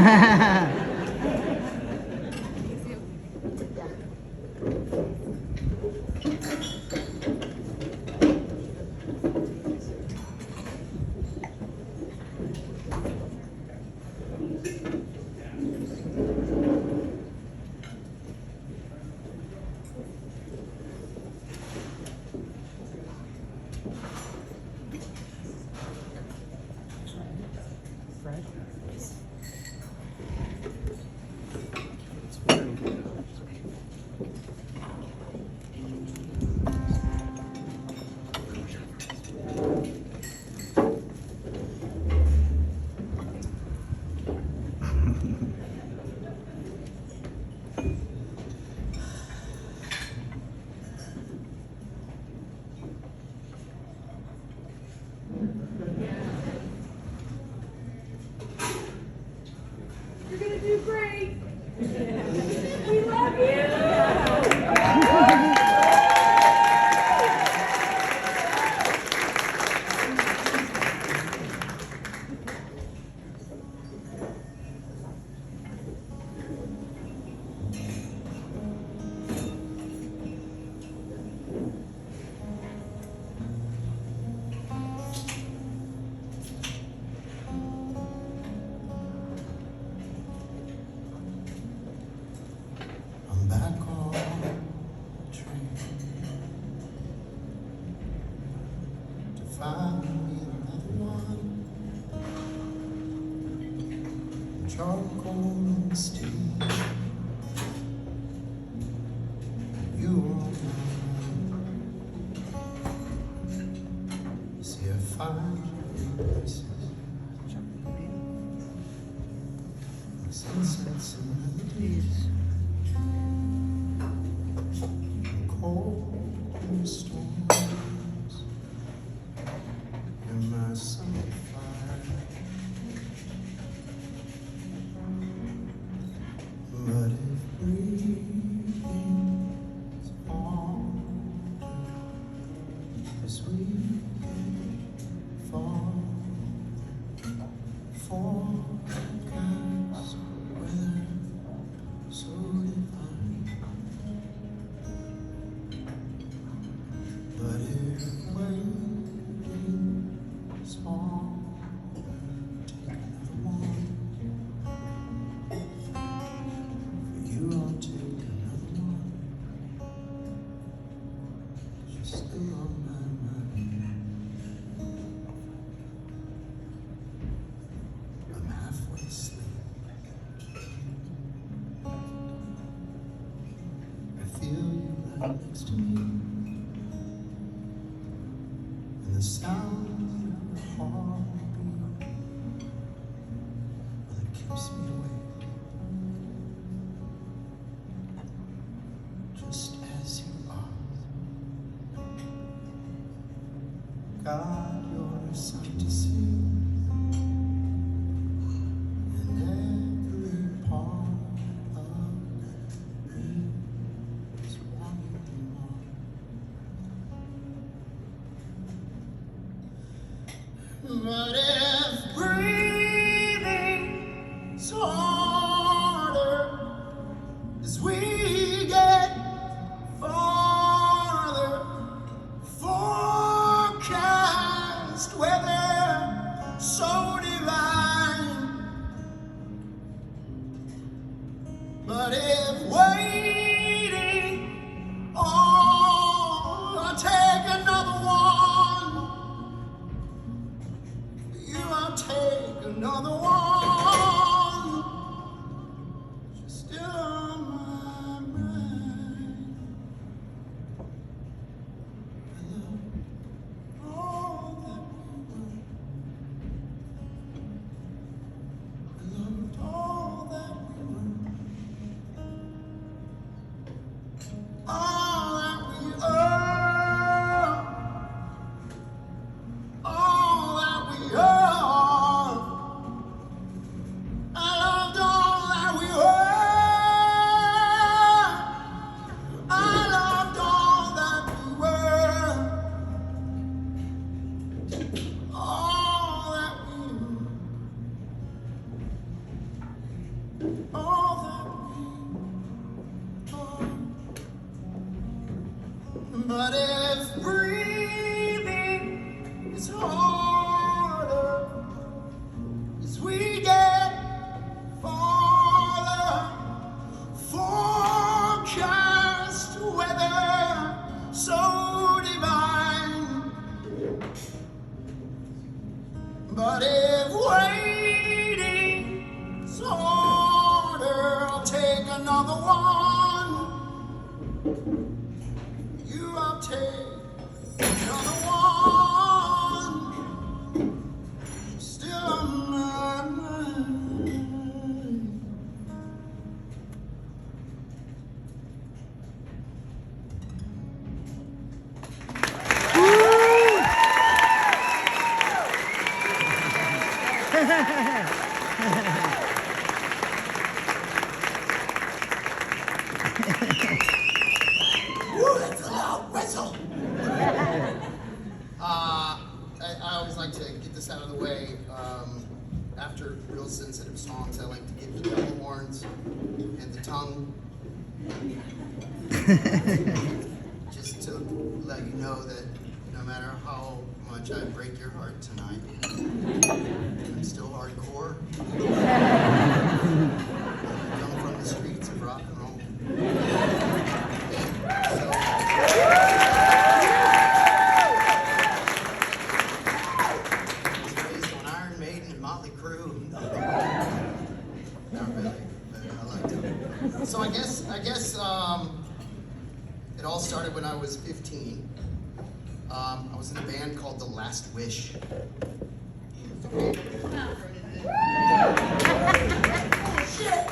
You're gonna do great. We love you. I'm back on the train to find me another one. Charcoal and steel. You all know. See, I find places. Sunsets and melodies. Cold storms in my summer fire, but if breathing's harder as we fall, forecast weather so divine. But if waiting's hard, take another one. For you, I'll take another one. 'Cause you're still on my mind. I'm halfway asleep. I feel you right next to me. And the sound of your heartbeat, well, it keeps me awake. Just as you are. God, you're a sight to see. And every part of me is wanting more. But if breathing's harder as we get farther, forecast weather so divine. But if waiting, oh, I'll take another one. But if breathing is harder as we get farther, forecast weather so divine. But if waiting's harder, I'll take another one. I'll take another one. Still on my mind. Woo, that's a loud whistle. I always like to get this out of the way. After real sensitive songs, I like to get the double horns and the tongue. Just to let you know that no matter how much I break your heart tonight, I'm still hardcore. I come from the streets of rock and roll. So I guess it all started when I was 15. I was in a band called The Last Wish. Shit!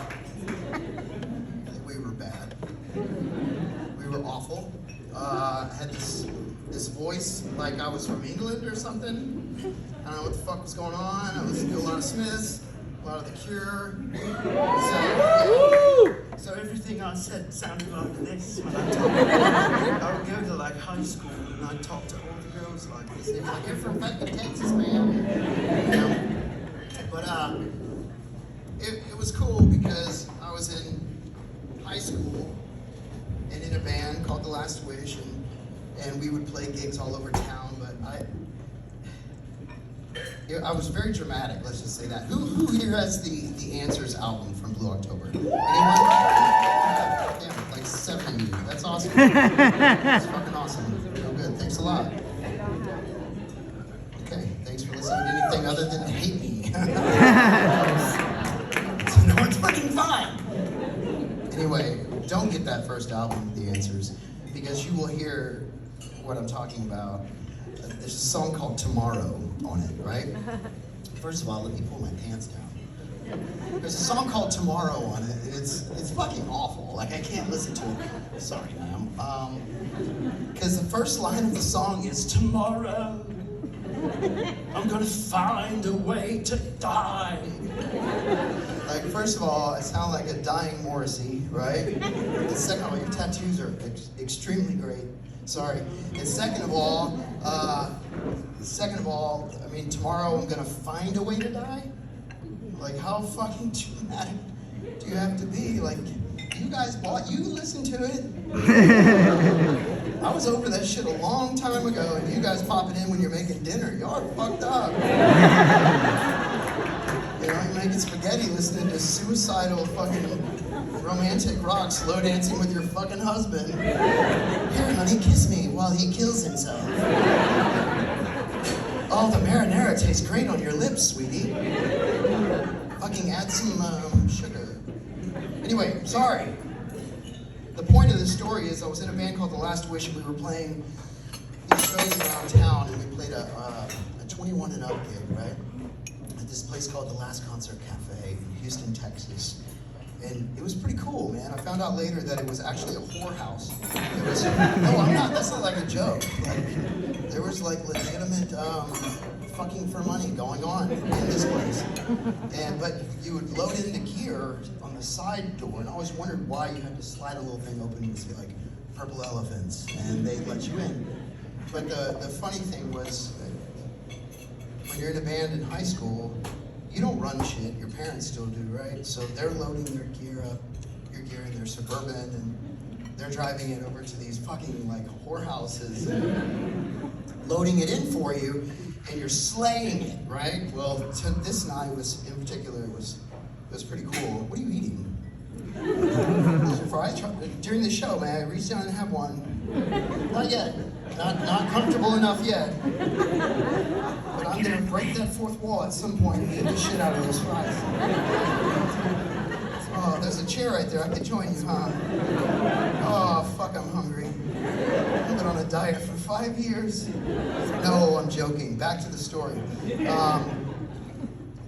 We were bad. We were awful. I had this voice like I was from England or something. I don't know what the fuck was going on. I listened to a lot of Smiths, a lot of The Cure. So everything I said sounded like this when I talked. I would go to like high school and I'd talk to all the girls like this. They were like, "You're from fucking Texas, man." You know? But it was cool because I was in high school and in a band called The Last Wish, and we would play gigs all over town. But I was very dramatic, let's just say that. Who here has the Answers album from Blue October? Anyone? Damn, like 7 of you. That's awesome. That's fucking awesome. Real good. Thanks a lot. Okay, thanks for listening to anything other than hate me. No, it's fucking fine. Anyway, don't get that first album, The Answers, because you will hear what I'm talking about. There's a song called Tomorrow on it, right? First of all, let me pull my pants down. There's a song called Tomorrow on it. It's fucking awful. Like, I can't listen to it. Sorry, ma'am. Because the first line of the song is, "Tomorrow, I'm gonna find a way to die." Like, first of all, I sound like a dying Morrissey, right? And second of all, your tattoos are extremely great. Sorry. And second of all, I mean, tomorrow I'm gonna find a way to die? Like, how fucking dramatic do you have to be? Like, you listened to it. I was over that shit a long time ago, and you guys pop it in when you're making dinner. Y'all are fucked up. You know, you're making spaghetti listening to suicidal fucking romantic rock, slow dancing with your fucking husband. "Here, honey, kiss me while he kills himself." "Oh, the marinara tastes great on your lips, sweetie. Fucking add some sugar." Anyway, sorry. The point of the story is I was in a band called The Last Wish, and we were playing these shows around town, and we played a 21 and up gig, right? At this place called The Last Concert Cafe in Houston, Texas. And it was pretty cool, man. I found out later that it was actually a whorehouse. It was, no, I'm not, that's not like a joke. Like, there was like legitimate fucking for money going on in this place. But you would load into gear on the side door, and I always wondered why you had to slide a little thing open and say like, "Purple Elephants," and they'd let you in. But the funny thing was, when you're in a band in high school, you don't run shit, your parents still do, right? So they're loading their gear up, your gear in their Suburban, and they're driving it over to these fucking like whorehouses, and loading it in for you, and you're slaying it, right? Well, this night was, in particular, it was pretty cool. What are you eating? Fries? During the show, may I reach down and have one? Not yet. Not comfortable enough yet. But I'm gonna break that fourth wall at some point and get the shit out of those fries. Oh, there's a chair right there. I could join you, huh? Oh, fuck, I'm hungry. I've been on a diet for 5 years. No, I'm joking. Back to the story.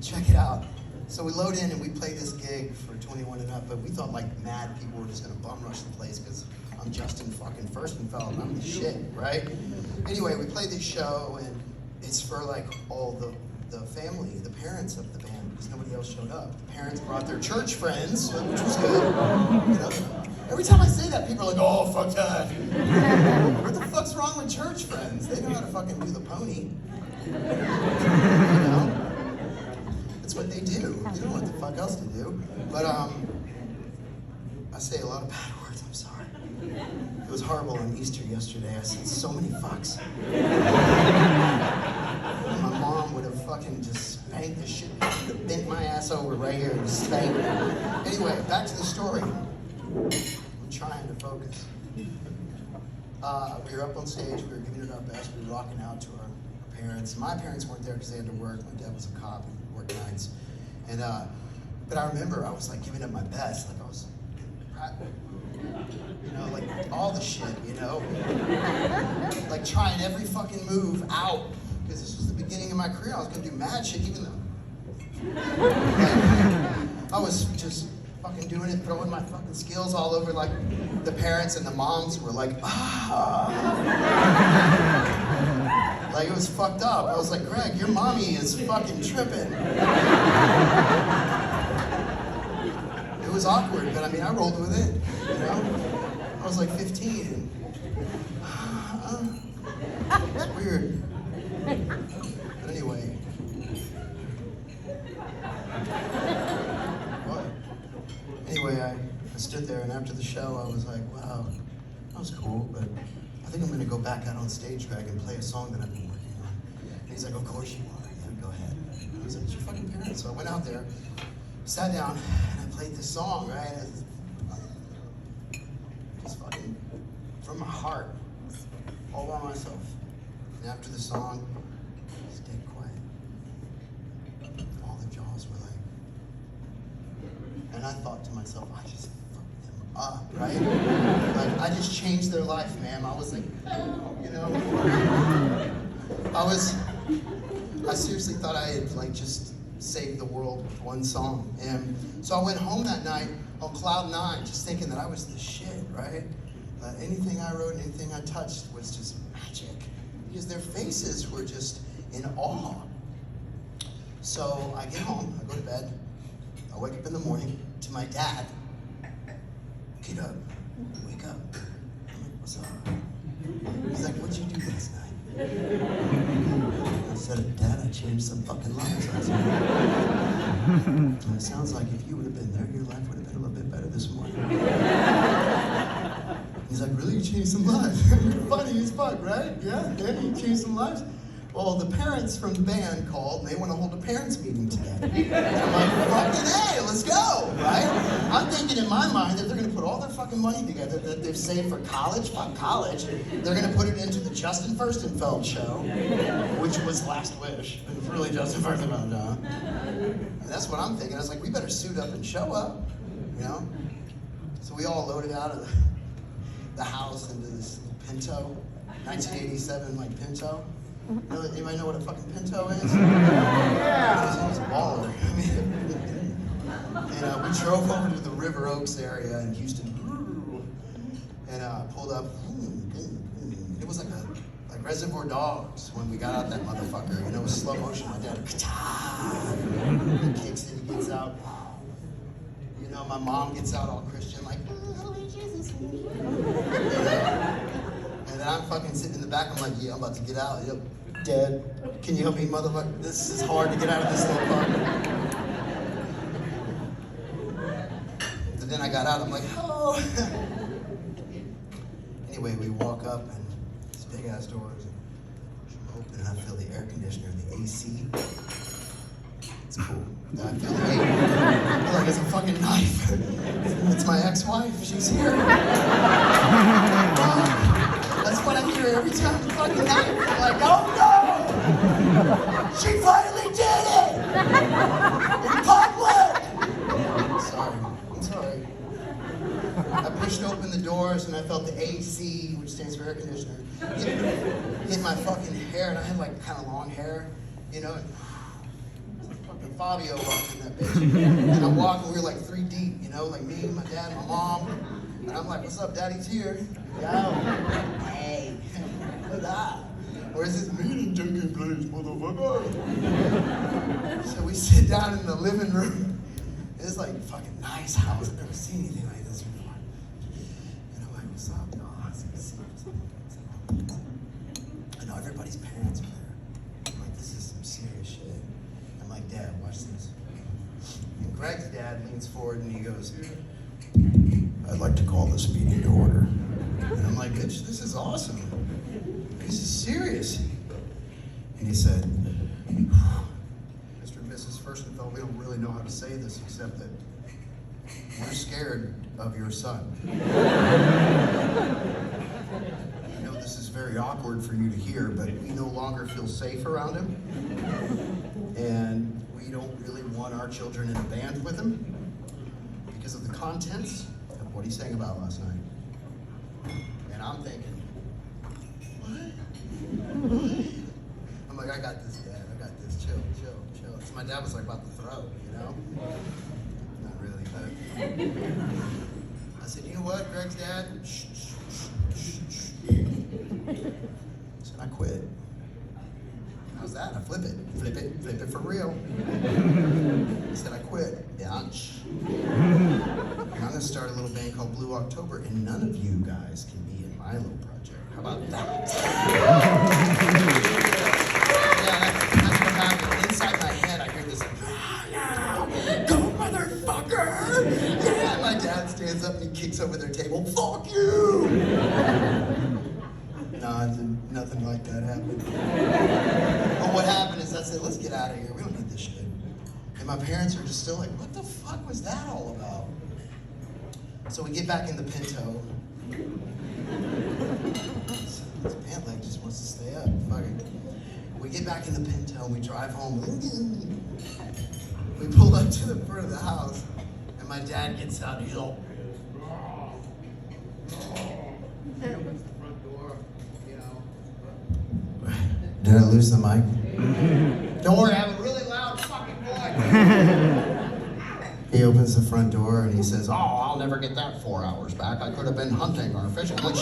Check it out. So we load in and we play this gig for 21 and up, but we thought like mad people were just gonna bum rush the place because I'm Justin fucking Furstenfeld and I'm the shit, right? Anyway, we play this show and it's for like all the family, the parents of the band, because nobody else showed up. The parents brought their church friends, which was good. You know? Every time I say that, people are like, oh, fuck that. What the fuck's wrong with church friends? They know how to fucking do the pony. You know? That's what they do. They don't know what the fuck else to do. But I say a lot of bad words, I'm sorry. It was horrible on Easter yesterday. I said so many fucks. My mom would have fucking just spanked the shit, would have bent my ass over right here and spanked me. Anyway, back to the story. I'm trying to focus. We were up on stage, we were giving it our best, we were rocking out to our parents. My parents weren't there because they had to work. My dad was a cop and worked nights. And but I remember I was like giving it my best, like I was, you know, like all the shit, you know, like trying every fucking move out because this was the beginning of my career. I was gonna do mad shit, even though I was just fucking doing it, throwing my fucking skills all over like the parents and the moms were like, ah. Like, it was fucked up. I was like, Greg, your mommy is fucking tripping. It was awkward, but I mean, I rolled with it, you know? I was like 15. It's weird. But anyway. What? Anyway, I stood there, and after the show, I was like, wow, that was cool, but I think I'm gonna go back out on stage, Greg, and play a song that I've been working on. And he's like, of course you are, yeah, go ahead. And I was like, it's your fucking parents. So I went out there, sat down, and I played this song, right? Just fucking from my heart, all by myself. And after the song, it was dead quiet. All the jaws were like, and I thought to myself, I just fucked them up, right? Like, I just changed their life, man. I was like, oh, you know? I seriously thought I had, like, just saved the world with one song. And so I went home that night on cloud 9, just thinking that I was the shit, right? Anything I wrote, anything I touched was just magic. Because their faces were just in awe. So I get home, I go to bed, I wake up in the morning to my dad. Get up, wake up. I'm like, what's up? He's like, what'd you do last night? I said, Dad, I changed some fucking lives last night. And it sounds like if you would have been there, your life would have been a little bit better this morning. He's like, really? You changed some lives? You're funny as fuck, right? Yeah, you changed some lives? Well, the parents from the band called, and they want to hold a parents meeting today. I'm like, fucking hey, let's go, right? I'm thinking in my mind that they're going to put all their fucking money together that they've saved for college, fuck college. They're going to put it into the Justin Furstenfeld show, which was Last Wish. It was really Justin Furstenfeld, huh? And that's what I'm thinking. I was like, we better suit up and show up, you know? So we all loaded out of the house into this Pinto, 1987, like Pinto. Anybody know what a fucking Pinto is? Yeah. It was a baller. And we drove over to the River Oaks area in Houston, and pulled up. It was like Reservoir Dogs when we got out that motherfucker. You know, it was slow motion. My dad, he kicks in, he gets out. You know, my mom gets out all Christian, like, oh, Jesus. And then I'm fucking sitting in the back. I'm like, yeah, I'm about to get out. Yep. Dad, can you help me, motherfucker? This is hard to get out of this little car. And then I got out. I'm like, hello. Anyway, we walk up and these big ass doors open and I feel the air conditioner, the AC. It's cool. I feel like it's a fucking knife. It's my ex-wife. She's here. That's what I hear every time the fucking knife. I'm like, oh no! She finally did it! In public! I'm sorry. I pushed open the doors and I felt the AC, which stands for air conditioner, hit my fucking hair, and I had like kind of long hair, you know. Fucking Fabio walked in that bitch. And I'm walking, we were like 3 deep, you know, like me, my dad, my mom. And I'm like, what's up, Daddy's here? Yo. Hey. What's up? Where's this meeting taking place, motherfucker? So we sit down in the living room. It's like a fucking nice house. I've never seen anything like this before. And I'm like, what's up, dog? I know everybody's parents are there. I'm like, this is some serious shit. I'm like, Dad, watch this. And Greg's dad leans forward and he goes, I'd like to call this meeting to order. And I'm like, bitch, this is awesome. This is serious. And he said, Mr. and Mrs. Furstenfeld, we don't really know how to say this except that we're scared of your son. I know this is very awkward for you to hear, but we no longer feel safe around him. And we don't really want our children in a band with him because of the contents of what he sang about last night. And I'm thinking, what? I'm like, I got this, Dad. I got this. Chill. So my dad was like about to throw, you know? Not really, but I said, you know what, Greg's dad? Shh. I said, I quit. How's that? I flip it for real. I said, I quit. Yeah, I'm gonna start a little band called Blue October, and none of you guys can be in my little project. How about that? Yeah, that's what happened. Inside my head, I hear this, go motherfucker! Yeah, my dad stands up and he kicks over their table, fuck you! No, nothing like that happened. But what happened is I said, let's get out of here. We don't need this shit. And my parents are just still like, what the fuck was that all about? So we get back in the Pinto. This pant leg just wants to stay up. Fuck it. We get back in the Pinto and we drive home. We pull up to the front of the house and my dad gets out and he's all, opens the front door, you know. Did I lose the mic? Don't worry, I have a really loud fucking voice. He opens the front door and he says, oh, I'll never get that 4 hours back. I could have been hunting or fishing. I'm like,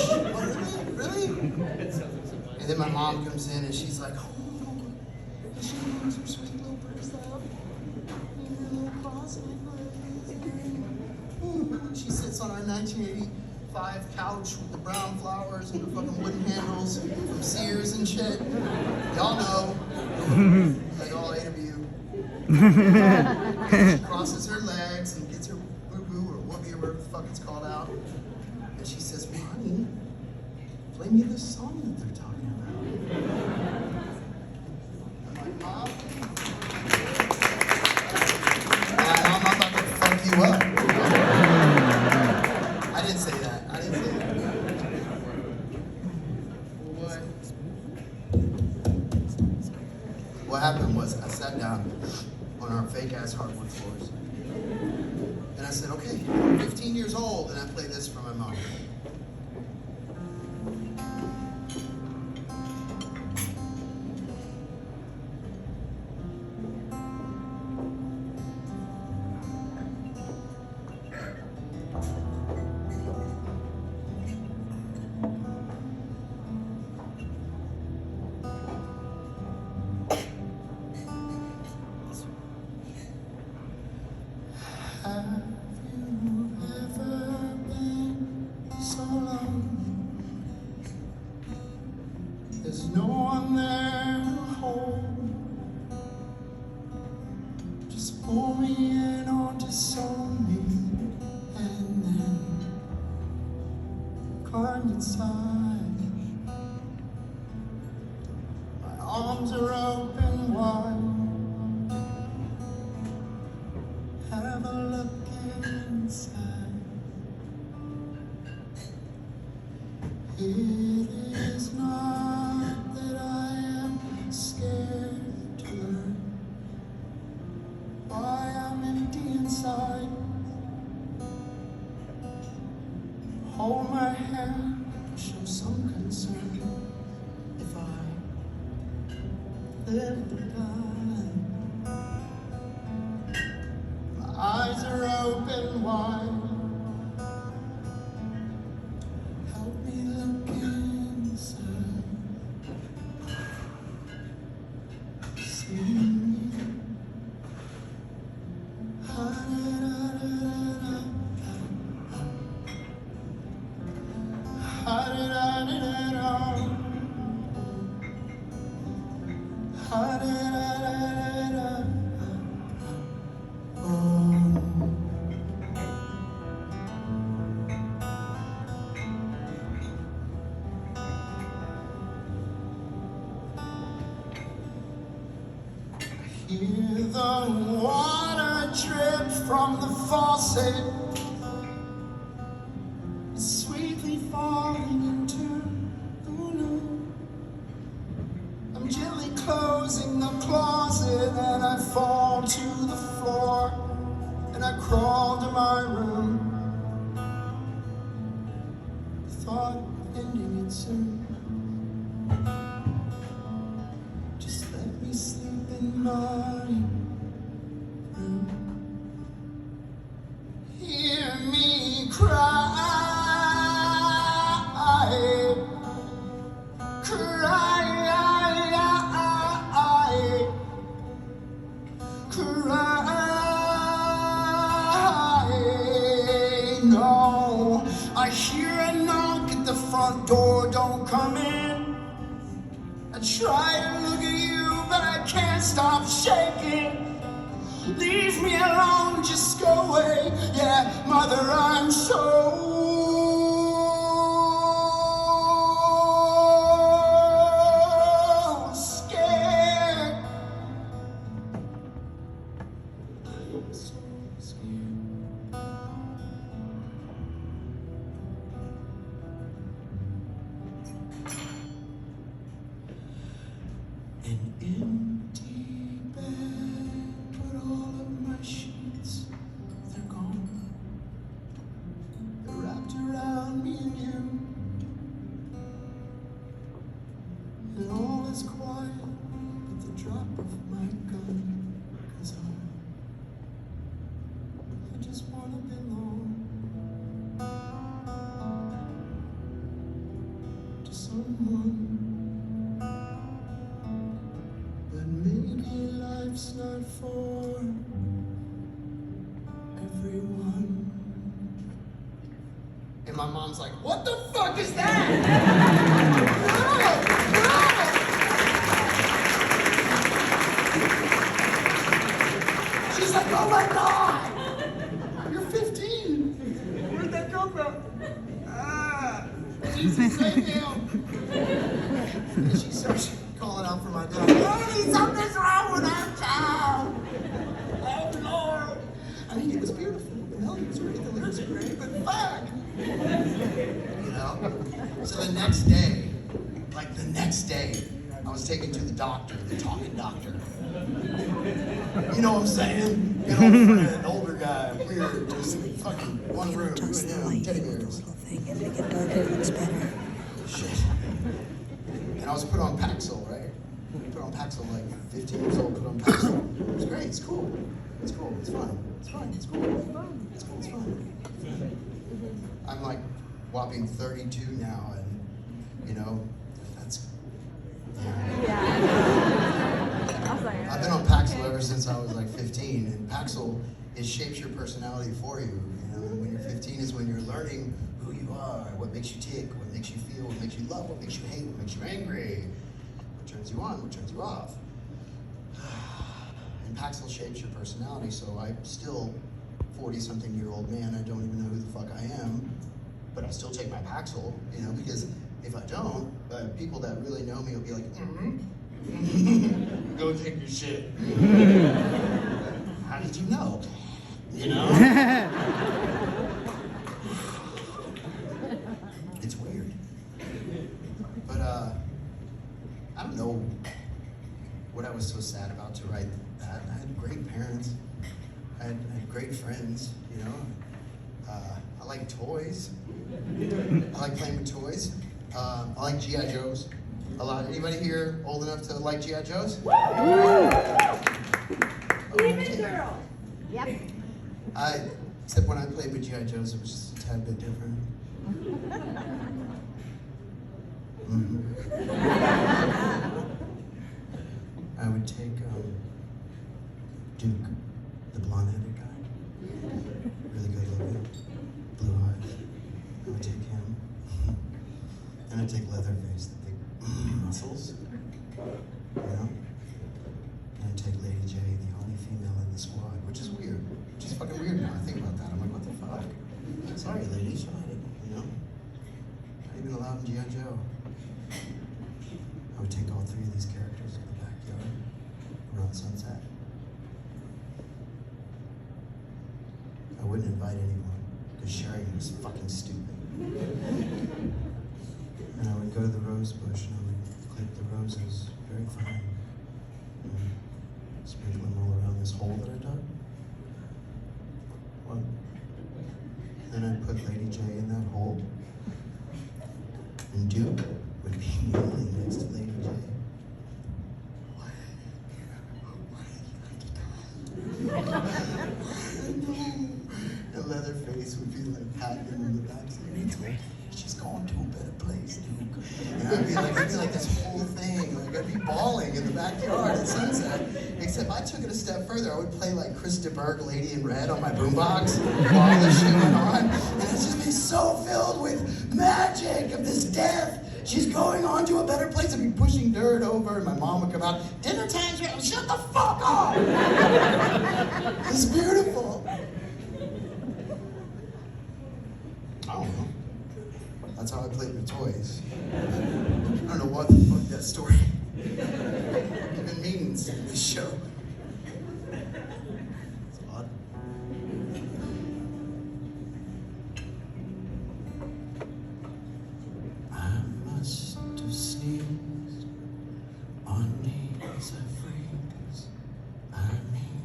really? And then my mom comes in and she's like, oh, she wants her sweet little birds out. She sits on our 1985 couch with the brown flowers and the fucking wooden handles from Sears and shit. Y'all know. Like all 8 of you. She crosses her legs and gets her boo-boo or whoopee or whatever the fuck it's called out. And she says, well, honey, play me this song that they're talking about. I'm like, Mom? Mom, I'm about to fuck you up. I didn't say that. What happened was I sat down on our fake-ass hardwood floors. And I said, okay, I'm 15 years old, and I play this for my mom. Have you ever been so alone? There's no one there to hold. Just pull me in or disown me, and then climb inside. arms are open wide. Have a look inside. It is not that I am scared to learn why I'm empty inside. Hold my hand, show some concern. If I live to die, my eyes are open wide. Help me look inside. See me. Hear the water drip from the faucet, sweetly falling into the blue. I'm gently closing the closet and I fall to the floor and I crawl to my room. The thought of ending it soon. Just let me sleep in my room. Hear me cry, cry, cry. No, I hear a knock at the front door. Don't come in. I try to look at you, but I can't stop shaking. Leave me alone, just go away. Yeah, mother, I'm so scared. I'm so scared. An empty bed, but all of my sheets, they're gone. They're wrapped around me and him, and all is quiet but the drop of my gun. 'Cause I just wanna belong to someone. But maybe life's not for everyone. And my mom's like, what the fuck is that? No! She's like, oh my God! You're 15. Where'd that come from? Jesus, thank you. And she starts calling out for my dad. Daddy, something's wrong with our child. Oh Lord. I mean, it was beautiful. The melody was great, the lyrics were great, but fuck. You know? So the next day, I was taken to the doctor, the talking doctor. You know what I'm saying? An old friend, older guy, weird, just fucking one room, Adjust the light teddy for the bears. little thing and make it darker, it looks better. Shit. And I was put on Paxil, right? Put on Paxil, like 15 years old, put on Paxil. It was great, it's cool. It's cool, it's fun. It's fun, it's cool. It's cool, it's fun. I'm like whopping 32 now, and you know, that's, I've been on Paxil ever since I was like 15, and Paxil, it shapes your personality for you. You know, and when you're 15 is when you're learning who you are, what makes you tick, what makes you feel, what makes you love, what makes you hate, what makes you angry, what turns you on, what turns you off. And Paxil shapes your personality, so I'm still 40-something-year-old man. I don't even know who the fuck I am, but I still take my Paxil, you know, because if I don't, people that really know me will be like, Go take your shit. How did you know? You know? It's weird. But I don't know what I was so sad about to write that. I had great parents. I had great friends, you know. I like toys. I like playing with toys. I like G.I. Joes a lot. Anybody here old enough to like G.I. Joes? Demon girl. Yep. Except when I played with G.I. Joes, it was just a tad bit different. I would take Duke, the blonde-headed guy, really good looking, blue eyes. I would take him, and I'd take Leatherface, the big muscles, you know. And I'd take Lady J, the only female in the squad, which is weird. Which is fucking weird now. I think about that. I'm like, what the fuck? Sorry, lady, sorry, you know. Not even allowed in G.I. Joe. I would take all three of these characters to the backyard around sunset. I wouldn't invite anyone because sharing was fucking stupid. And I would go to the rose bush and I would clip the roses very fine and sprinkle them all around this hole that I dug. Well, then I'd put Lady J in that hole and Duke would be kneeling next to Lady J. And Leatherface would be like patting him in the back saying, she's going to a better place, Duke. And I'd be like this whole thing, like I'd be bawling in the backyard at sunset. Except I took it a step further. I would play like Chris DeBerg, Lady in Red on my boombox while this shit went on. And it's just be so filled with magic of this death. She's going on to a better place. I'd be pushing dirt over and my mom would come out. Dinner time's ready. Shut the fuck up! It's beautiful. I don't know. That's how I played with toys. I don't know what the fuck that story even means in this show. It's odd. I must have sneezed on knees I freeze. I mean,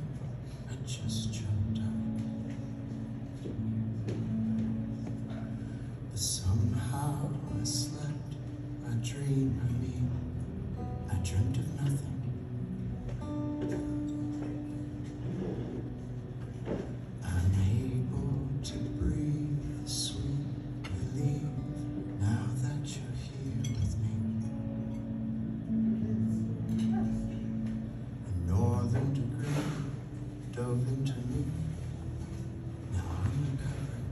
I just choked up. But somehow I slept, I dreamed, I dreamt of nothing. I'm able to breathe sweet relief now that you're here with me. A northern degree dove into me. Now I'm recovered.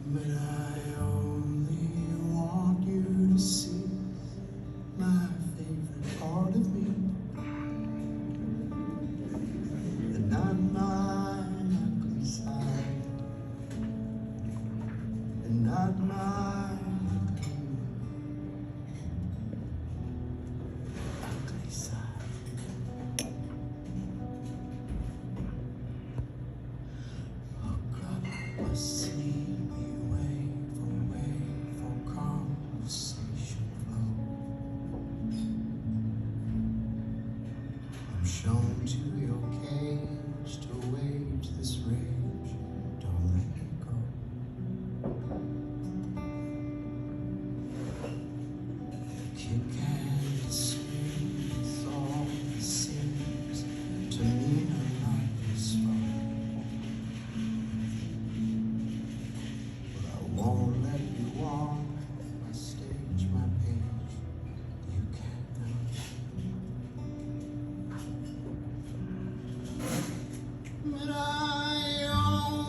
But I only want you to see my favorite part of me. And not my ugly side. And not my ugly side. Hook up a sleepy wave for conversation flow. I'm shown to your cage to wage this rage. Don't let me go. Kick and screams all the seems to mean a lot this far. But I won't let you on my stage, my page. You can't know. But I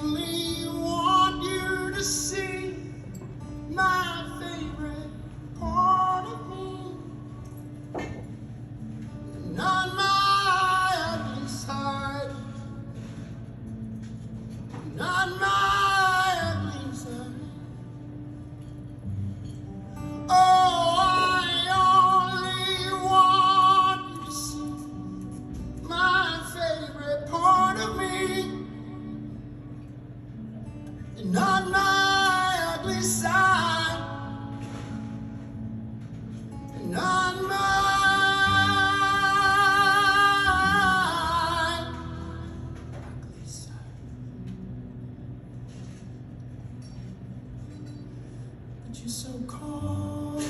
only want you to see my favorite part of me. Not my ugly side. Not my ugly side. Oh, you're so calm.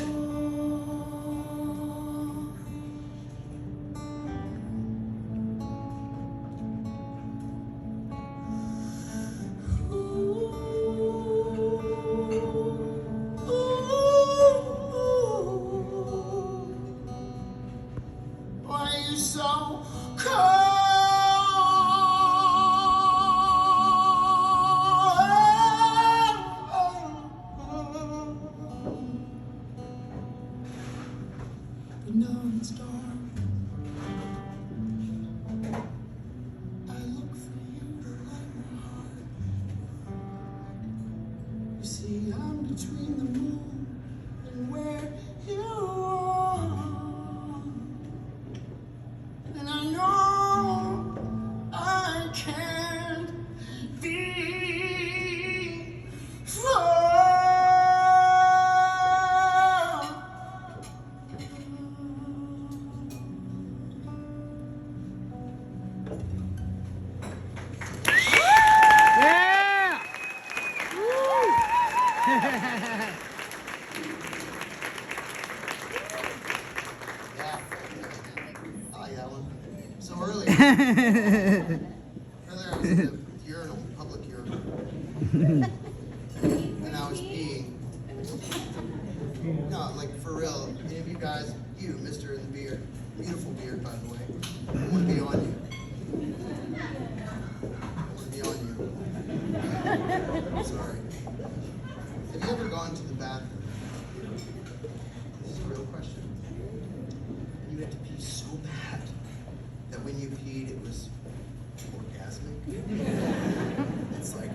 Why are you so cold? But now it's dark. I look for you to light my heart. You see, I'm between the moon and where you are. And I know I can't be far. Yeah! Yeah. I like that one. So earlier I was in the urinal, public urinal, and I was peeing. No, like for real. Any of you guys, you, Mr. in the beard, beautiful beard, by the way. I want to be on you. I want to be on you. Sorry. Have you ever gone to the bathroom? This is a real question. And you had to pee so bad that when you peed, it was orgasmic. It's like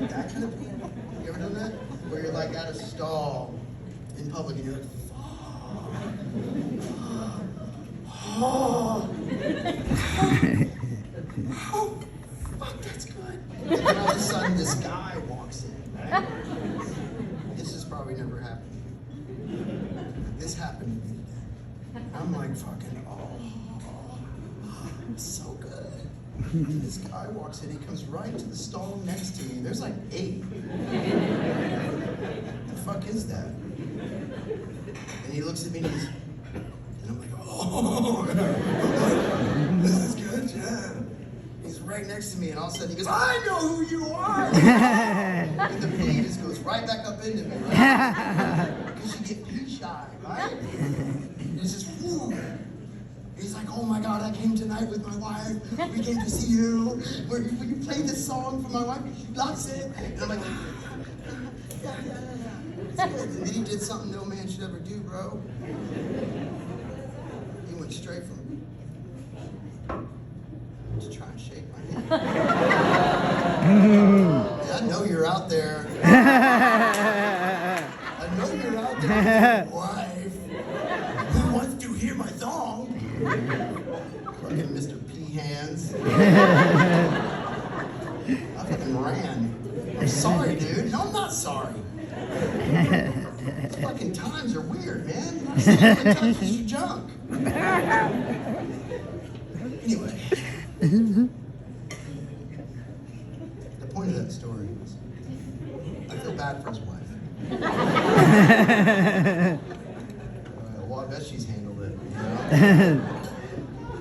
that kind of pee. You ever done that? Where you're like at a stall in public and you're like, oh, fuck, that's good. And then all of a sudden this guy walks in, right? This has probably never happened to you. This happened to me today. I'm like fucking, it's so good. And this guy walks in, he comes right to the stall next to me. There's like 8. The fuck is that? And he looks at me and I'm like, oh, this is good, yeah. He's right next to me and all of a sudden he goes, I know who you are. And the pee just goes right back up into me, right? Because you get pee shy, right? And it's just, whoo. He's like, oh my God, I came tonight with my wife. We came to see you. Will you play this song for my wife? She loves it. And I'm like, yeah. It's good. And then he did something no man should ever do, bro. He went straight from to try and shake my hand. I know you're out there. I know you're out there with your wife. Who wants to hear my song? Fucking Mr. P Hands. I fucking ran. I'm sorry, dude. No, I'm not sorry. These fucking times are weird, man. You're not saying all the time because you're junk. Anyway. The point of that story is I feel bad for his wife. Well, I bet she's handled it, you know?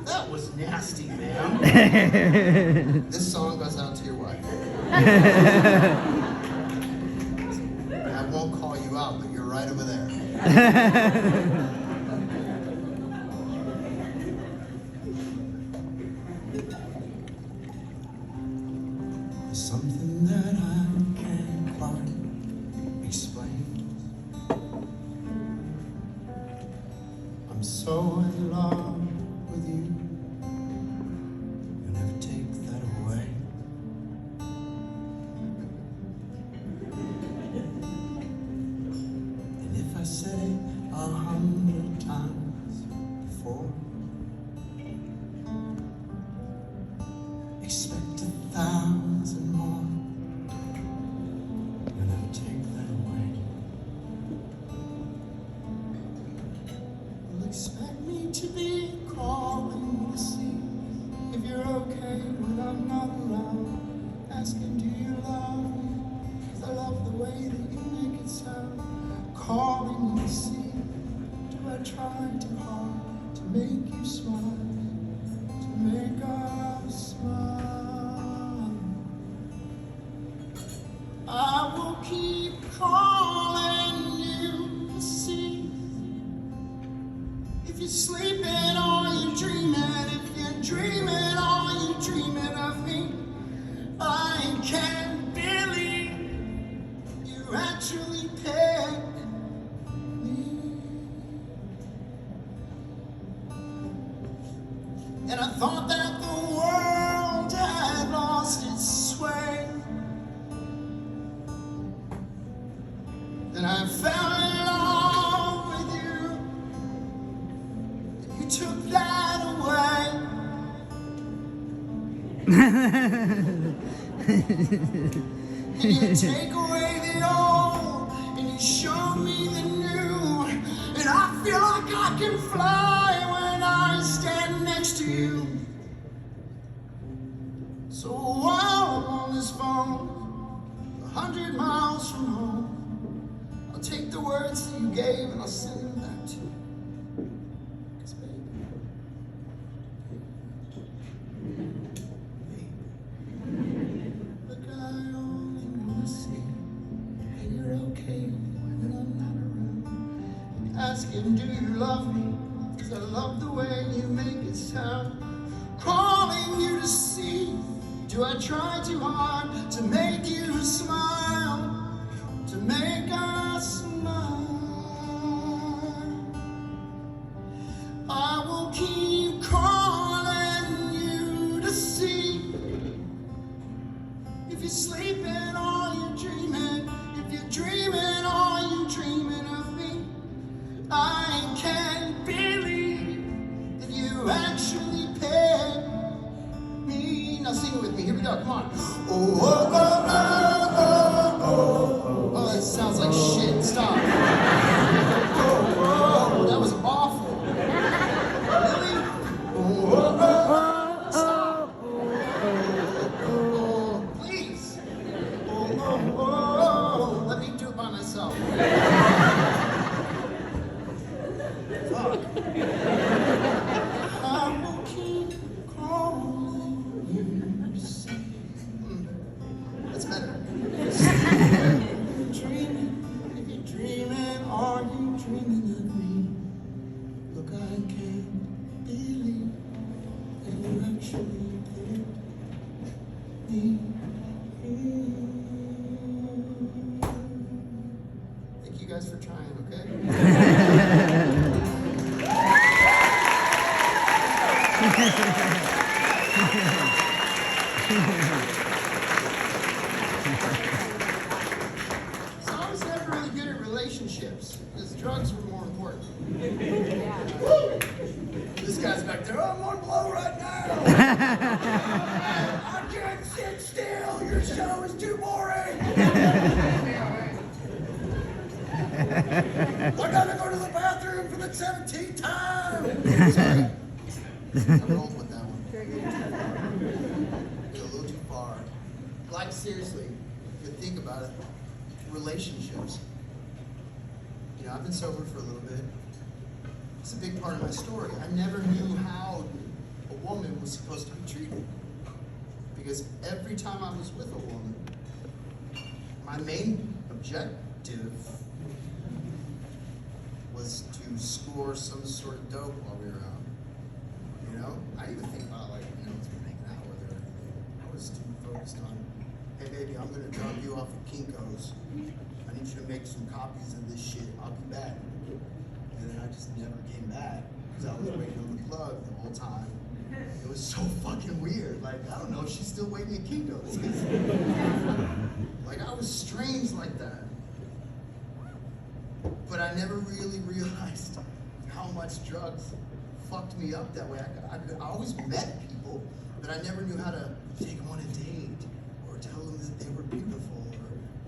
That was nasty, man. This song goes out to your wife. I won't call you out, but you're right over there. There's something that I can't quite explain. I'm so in love with you. You'll never take that away. And if I said it 100 times before, expect 1,000 more. You'll never take that away. You'll expect me to be asking, do you love me? 'Cause I love the way that you make it sound. Calling you to see, do I try too hard to make you smile? To make us smile. I will keep calling you to see if you're sleeping or you're dreaming. If you're dreaming or you're dreaming of me, I can't believe you actually picked me. And I thought that the world had lost its sway. Then I fell in love with you. And you took that away. And you take away the old, and you show me the new. And I feel like I can fly when I stand next to you. So while I'm on this phone, 100 miles from home, I'll take the words that you gave and I'll send them back to you. 'Cause baby, look, I only wanna see that you're okay when I'm not around. Asking, do you love me? 'Cause I love the way you make it sound. Calling you to see, do I try too hard to make you smile? To make us smile. I will keep calling you to see if you're sleeping or you're dreaming. If you're dreaming or you're dreaming of me, I can't believe that you actually picked me. Now sing it with me. Here we go. Come on. Oh, oh, oh, oh, oh, oh. Oh, that sounds like shit. Stop. Oh, oh, that was awful. Really? Oh, oh, oh. Stop. Oh, please. Oh, oh, oh. Let me do it by myself. Fuck. I will keep calling you to see. That's better. Dreaming, if you're dreaming, are you dreaming of me? Look, I can't believe that you actually picked me. Thank you guys for trying, okay? So I was never really good at relationships because drugs were more important. This guy's back there, oh, I'm on blow right now. I can't sit still. Your show is too boring. I gotta go to the bathroom for the 17th time. Sorry. I rolled with that one. Went a little too far. Like, seriously, if you think about it, relationships. You know, I've been sober for a little bit. It's a big part of my story. I never knew how a woman was supposed to be treated. Because every time I was with a woman, my main objective was to score some sort of dope while we were out. You know? I didn't even think about, like, you know, making out with her. I was too focused on, hey baby, I'm gonna drop you off at Kinko's. I need you to make some copies of this shit. I'll be back. And then I just never came back because I was waiting on the plug the whole time. It was so fucking weird. Like, I don't know if she's still waiting at Kinko's. Like, I was strange like that. But I never really realized how much drugs fucked me up that way. I always met people, but I never knew how to take them on a date or tell them that they were beautiful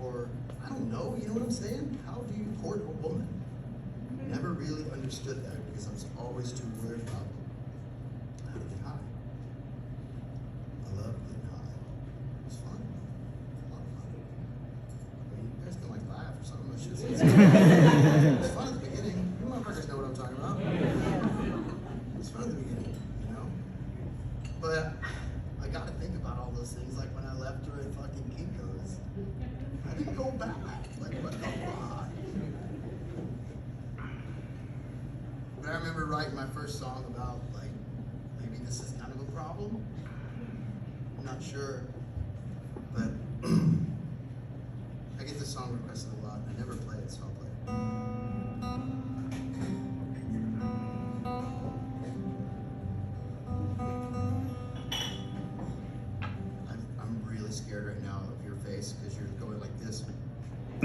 or I don't know, you know what I'm saying? How do you court a woman? Never really understood that because I was always too worried about how to get high. I love getting high. It's fun. bitches. It's fun at the beginning. You motherfuckers know what I'm talking about. It's fun at the beginning, you know? But I gotta think about all those things, like when I left her at fucking Kinko's. I didn't go back. Like, what the fuck? But I remember writing my first song about, like, maybe this is kind of a problem. I'm not sure. But I get this song requested a lot. I never play it, so I'll play it. I'm really scared right now of your face because you're going like this. I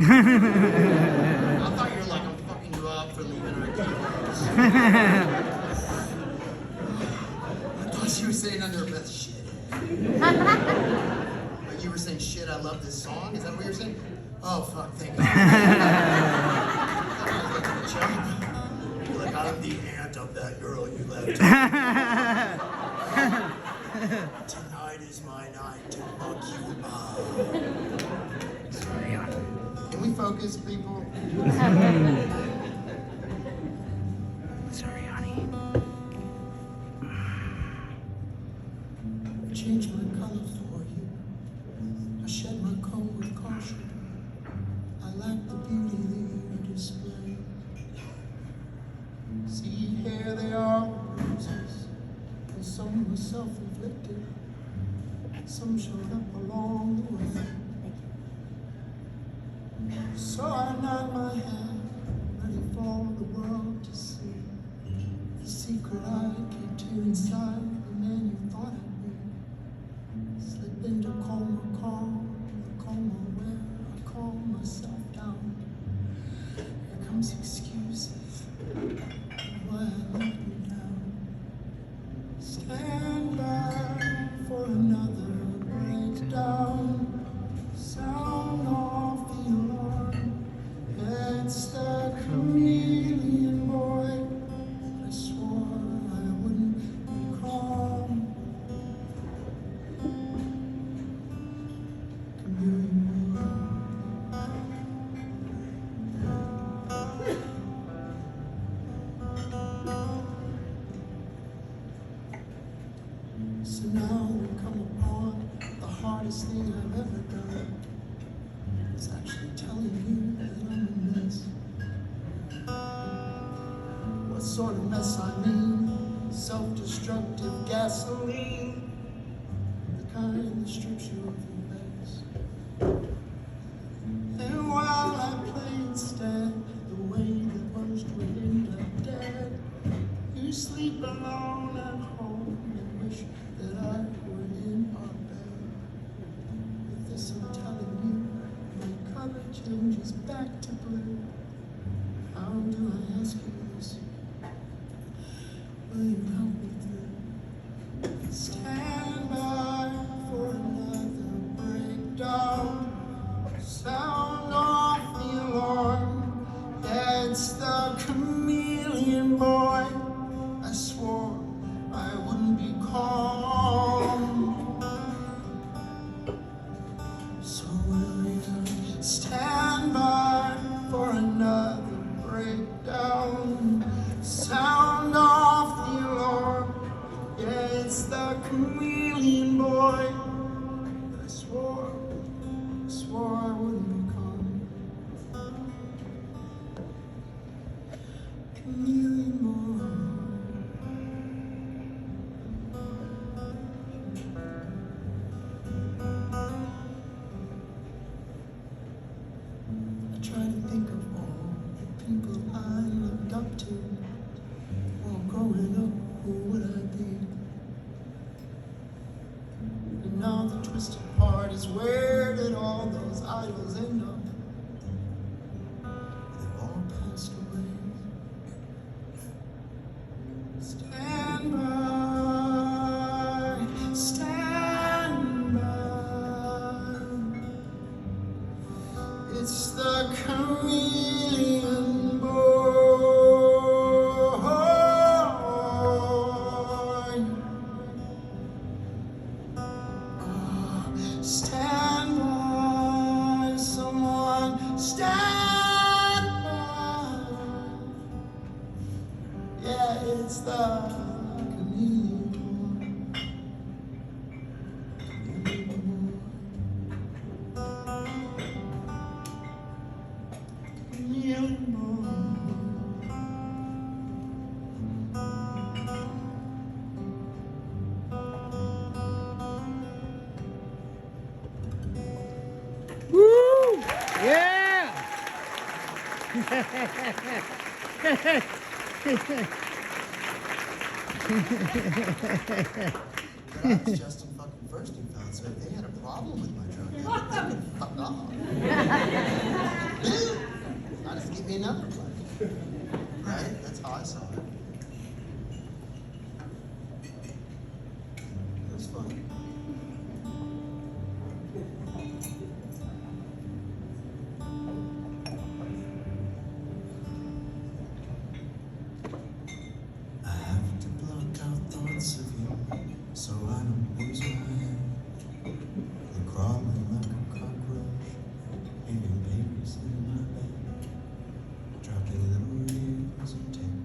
thought you were like, I'm fucking you up for leaving our keyboards. I thought you were saying under her breath, shit. Like you were saying, shit, I love this song? Is that what you were saying? Oh, fuck, thank God. You're like, I'm the aunt of that girl you left. Tonight is my night to fuck you up. Can we focus, people? Sorry, honey. I changed my color for you. I shed my coat with caution. I like the beauty that you display. See, here they are, roses, and some were self-inflicted. Some showed up along the way. So I nod my head, ready for the world to see the secret I kept here inside the man you thought I'd be. Slip into coma, where I calm myself down. Here comes excuses why I let you down. Stand by for another breakdown. Sound off the alarm. It's the chameleon boy. I swore I wouldn't be calm. Chameleon boy. So now we come upon the hardest thing I've ever done. It's actually telling you that I'm a mess. What sort of mess I mean? Self-destructive gasoline, the kind that strips you of your legs. And while I play instead the way that most would end up dead, you sleep alone at home and wish that I were in our bed. With this I'm telling you, my color changes back to blue. How do I ask you this? Will you help me through? Stand by for another breakdown. Sound off the alarm. It's the chameleon boy. I swore I wouldn't be calm. So will you stand by for another breakdown? Sound off the alarm. Yeah, it's the chameleon boy. I swore I wouldn't be calm. Chameleon boy. I try to think of all the people I looked up to. While growing up, who would I be? And now the twisted part is, where did all those idols end up? They've all passed away. Stand by, stand by. It's the chameleon boy. Stand by, someone stand just the chameleon. Woo! Yeah! But I was Justin fucking Furstenfeld, so if they had a problem with my drug habit, they could fuck off. I'll just give me another one. Right? That's how I saw it. It was fun. I have to block out thoughts of you so I don't lose my head. They're crawling like a cockroach, leaving babies in my bed, dropping little reels of tape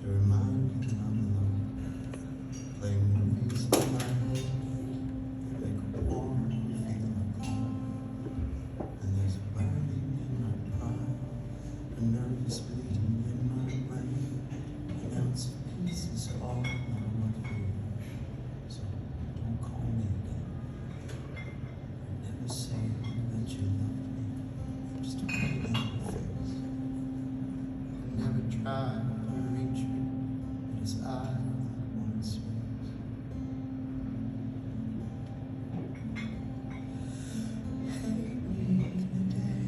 to remind me that I'm alone, playing movies in my head that make a warm feel like home. And there's a burning in my pride, a nervous bleeding in my brain, an ounce of peace is all I want here. So don't call me again. Never say that you love me, just put it in my face. And never try to reach me, it is I that want space. Hate me today.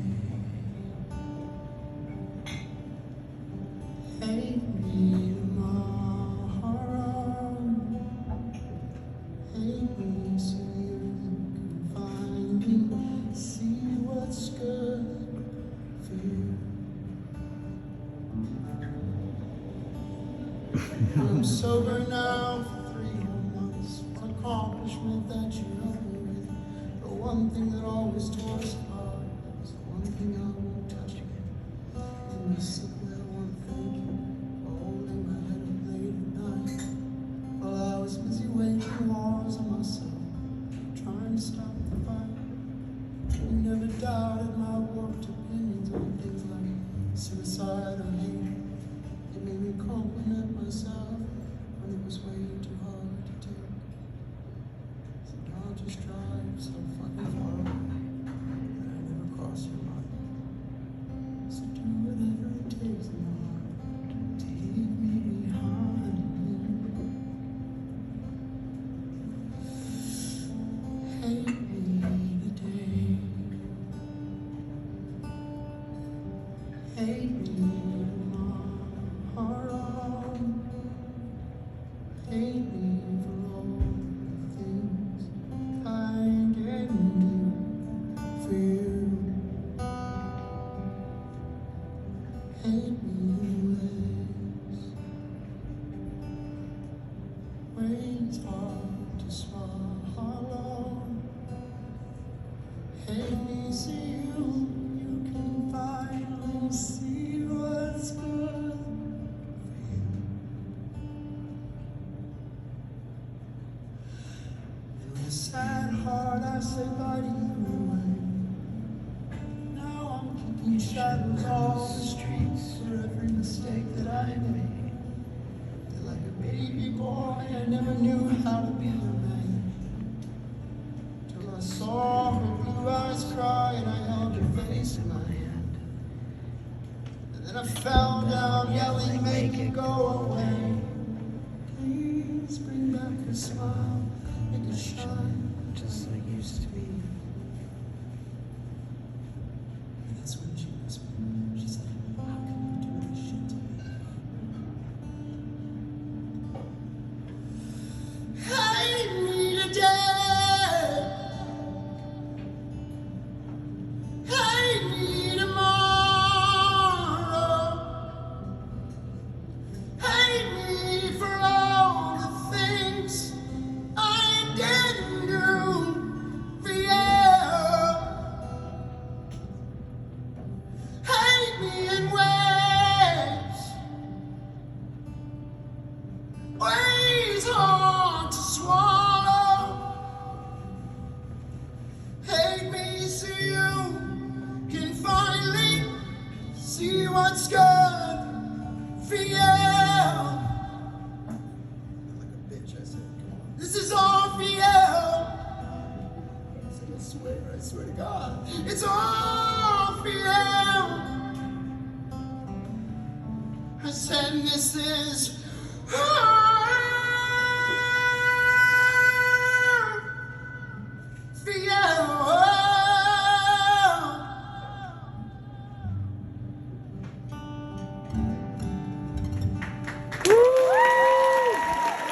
Hate me tomorrow. Hate me so you can find me, see what's good for you. I'm sober now for 3 whole months. One accomplishment that you helped me with. The one thing that always tore us apart is the one thing I won't touch again. And you sit there, I want to thank you for holding my head up late at night while I was busy waging wars on myself, trying to stop the fight. You never doubted my warped opinions on things like suicide or hate. It made me compliment myself when it was way too hard to take. So I'll just drive so fucking far away that I never cross your mind. So do whatever it takes in my heart to leave me behind. Hate me today. Hate me tomorrow. Hate me for all the things I didn't do for you. Hate me ways hard to swallow. Hate me so you can finally see what's good for you. And with a sad heart I say bye to you away. Now I'm kicking shadows off the streets for every mistake that I made. And like a baby boy, I never knew how to be a man. Till I saw her blue eyes cry and I held her face in my hand. And then I fell down yelling, make it go away. Please bring back her smile, make it shine just like it used to be. And that's when she whispered, she said, how can you do this shit to me? Hate me today. Hate me tomorrow. Hate me for all the things I didn't do for you. for you. Like a bitch, I said, come on. This is all for you. I said, I swear to God, it's all for you. I said, this is all for you.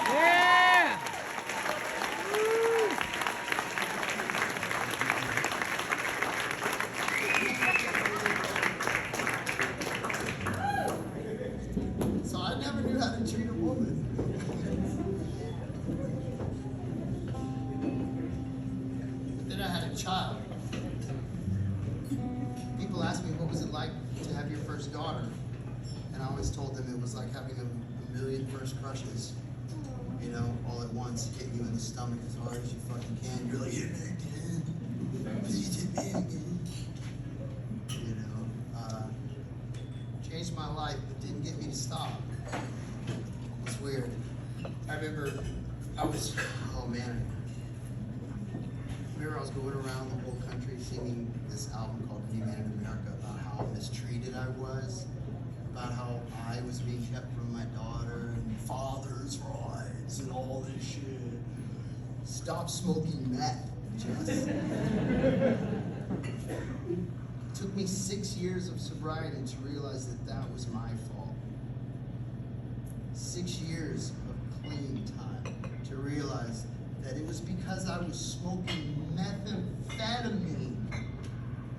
Yeah! So I never knew how to treat a woman. But then I had a child. People ask me, what was it like to have your first daughter? And I always told them it was like having a million first crushes, you know, all at once, hitting you in the stomach as hard as you fucking can. You're like, hit me again. Please hit me again. You know, changed my life, but didn't get me to stop. It's weird. I remember I was going around the whole country singing this album called Any Man in America about how mistreated I was, about how I was being kept from my daughter and father's rights and all this shit. Stop smoking meth, Jess. It took me 6 years of sobriety to realize that that was my fault. 6 years of clean time to realize that it was because I was smoking methamphetamine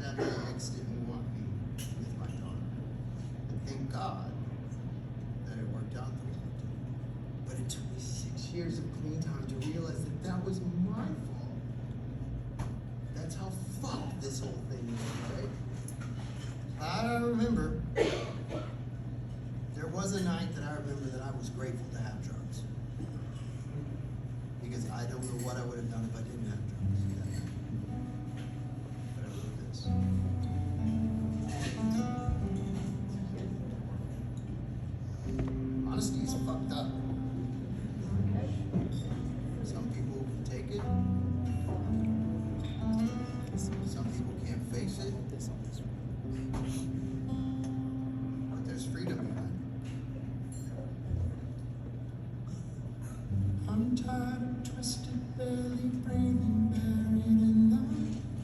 that my ex didn't want me with my daughter. And thank God that it worked out the way it did. But it took me 6 years of clean time to realize that that was my fault. That's how fucked this whole thing is, right? I remember there was a night that I remember that I was grateful to have drugs. Because I don't know what I would have done if I didn't have drugs that night. But I wrote this. Honesty is fucked up. Some people can take it. Some people can't face it. But there's freedom behind it. I'm tired of twisted belly breathing, buried in the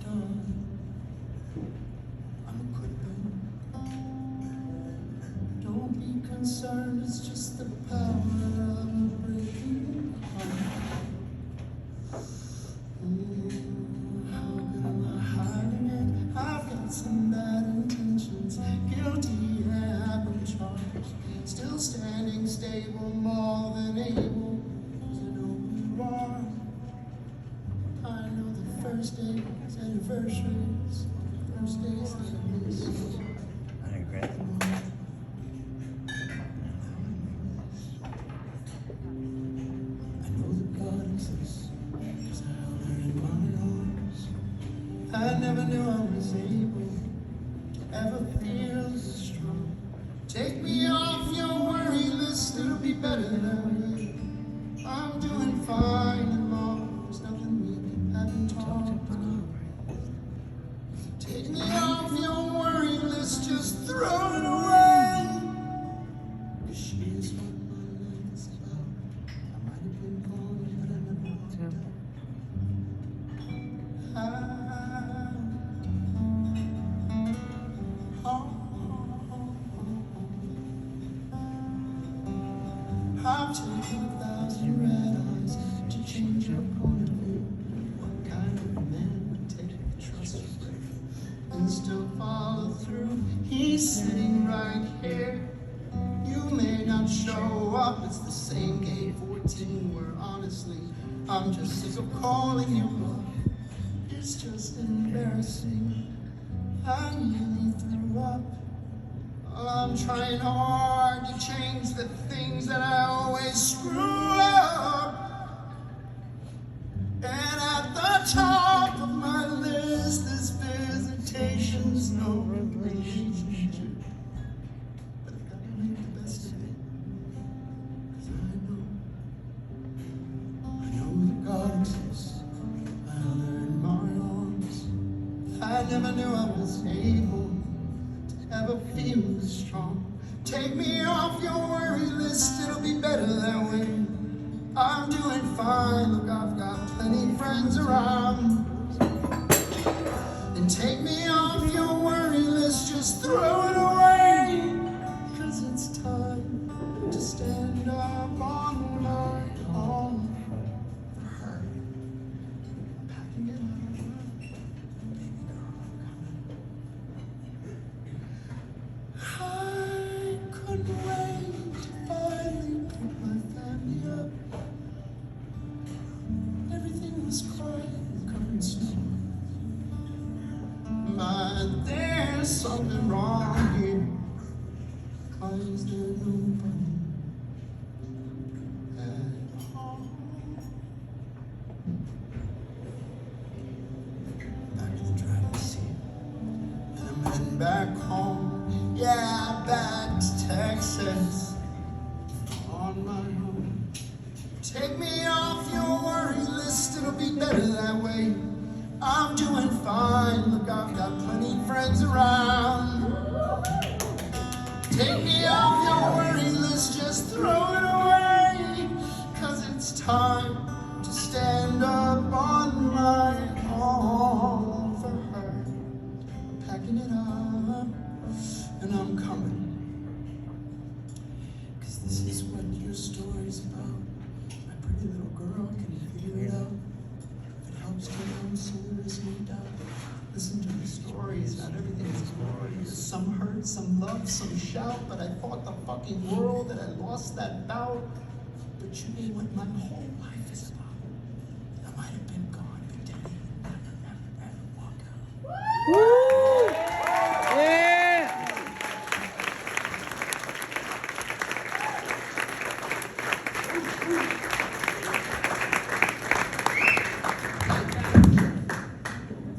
dark. I'm a good man. Don't be concerned, it's just the power of a breaking heart. Ooh, how good am I hiding it? I've got some bad intentions. Guilty, yeah, I've been charged. Still standing stable, more than able. I know the first days, anniversaries, first days that I miss. I regret them. I know that God exists, 'cause I held her in my arms. I never knew I was able to ever feel this strong. Take me off your worry list, it'll be better than way. I'm doing fine and long, there's nothing we haven't talked about. Take me off your worry list, just throw it away. 'Cause she is what my life is about. I might have been gone, but I never walked out. I've taken 1,000 red eyes to change your point of view. What kind of man would take a trust break and still follow through? He's sitting right here. You may not show up. It's the same gate 14 where honestly I'm just sick of calling you up. It's just embarrassing. I nearly threw up. I'm trying hard to change the things that I always screw up. And at the top of my list is visitations, no relationship. But I've got to make the best of it. I never knew I was able to ever feel this strong. Take me off your worry list, it'll be better that way. I'm doing fine, look, I've got plenty of friends around. And take me off your worry list, just throw it away. 'Cause it's time to stand up on my own. For her, packing it up, baby girl, I couldn't wait to finally pick my family up. Everything was quiet, covered in snow. But there's something wrong here. 'Cause there's nobody at home. Back in the driving seat, and I'm heading back home. Yeah, back to Texas on my own. Take me off your worry list, it'll be better that way. I'm doing fine, look, I've got plenty of friends around. Take me off your worry list, just throw it away. 'Cause it's time to stand up on my own. For her, I'm packing it up, and I'm coming. 'Cause this is what your story's about. My pretty little girl, can you figure it out? If it helps to know, so there is no doubt. Listen to the stories, not everything is glorious. Some hurt, some love, some shout, but I fought the fucking world and I lost that bout. But you know what my whole life is about. I might have been gone, but Daddy never walk out. Woo! Yeah!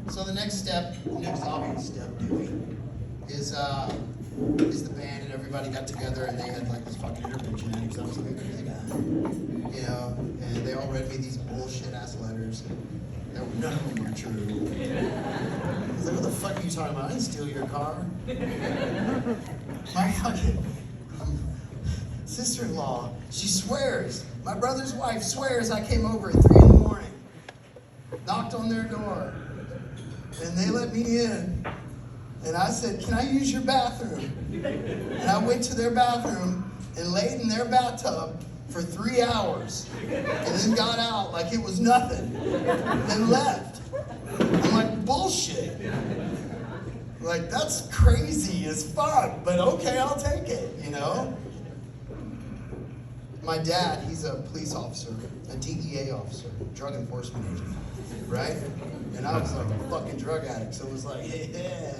So the next step, the next obvious step, is the band and everybody got together and they had like this fucking intervention because I was like a crazy guy, you know, and they all read me these bullshit ass letters that none of them were true. I was like, what the fuck are you talking about? I didn't steal your car. My fucking sister-in-law, she swears, my brother's wife swears I came over at 3 a.m, knocked on their door, and they let me in. And I said, can I use your bathroom? And I went to their bathroom and laid in their bathtub for 3 hours. And then got out like it was nothing. And left. I'm like, bullshit. Like, that's crazy as fuck. But okay, I'll take it, you know? My dad, he's a police officer, a DEA officer, drug enforcement agent, right? And I was like a fucking drug addict, so it was like, yeah.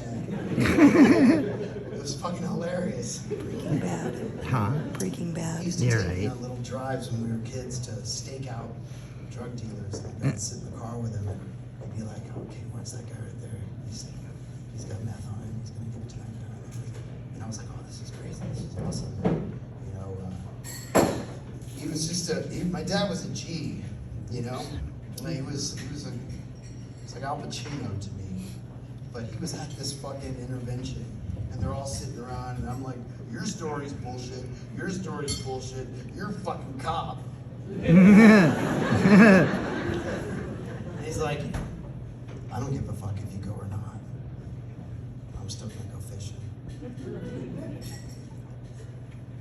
It was fucking hilarious. Breaking Bad. Huh? Breaking Bad. We used to Yeah, take right. on little drives when we were kids to stake out drug dealers. Like, I'd sit in the car with him and he'd be like, okay, what's that guy right there? He's got meth on him, he's gonna give it to that guy. And I was like, oh, this is crazy, this is awesome. You know, he was just my dad was a G, you know? Like, he was like Al Pacino to me. But he was at this fucking intervention, and they're all sitting around, and I'm like, your story's bullshit, your story's bullshit, you're a fucking cop. And he's like, I don't give a fuck if you go or not. I'm still gonna go fishing.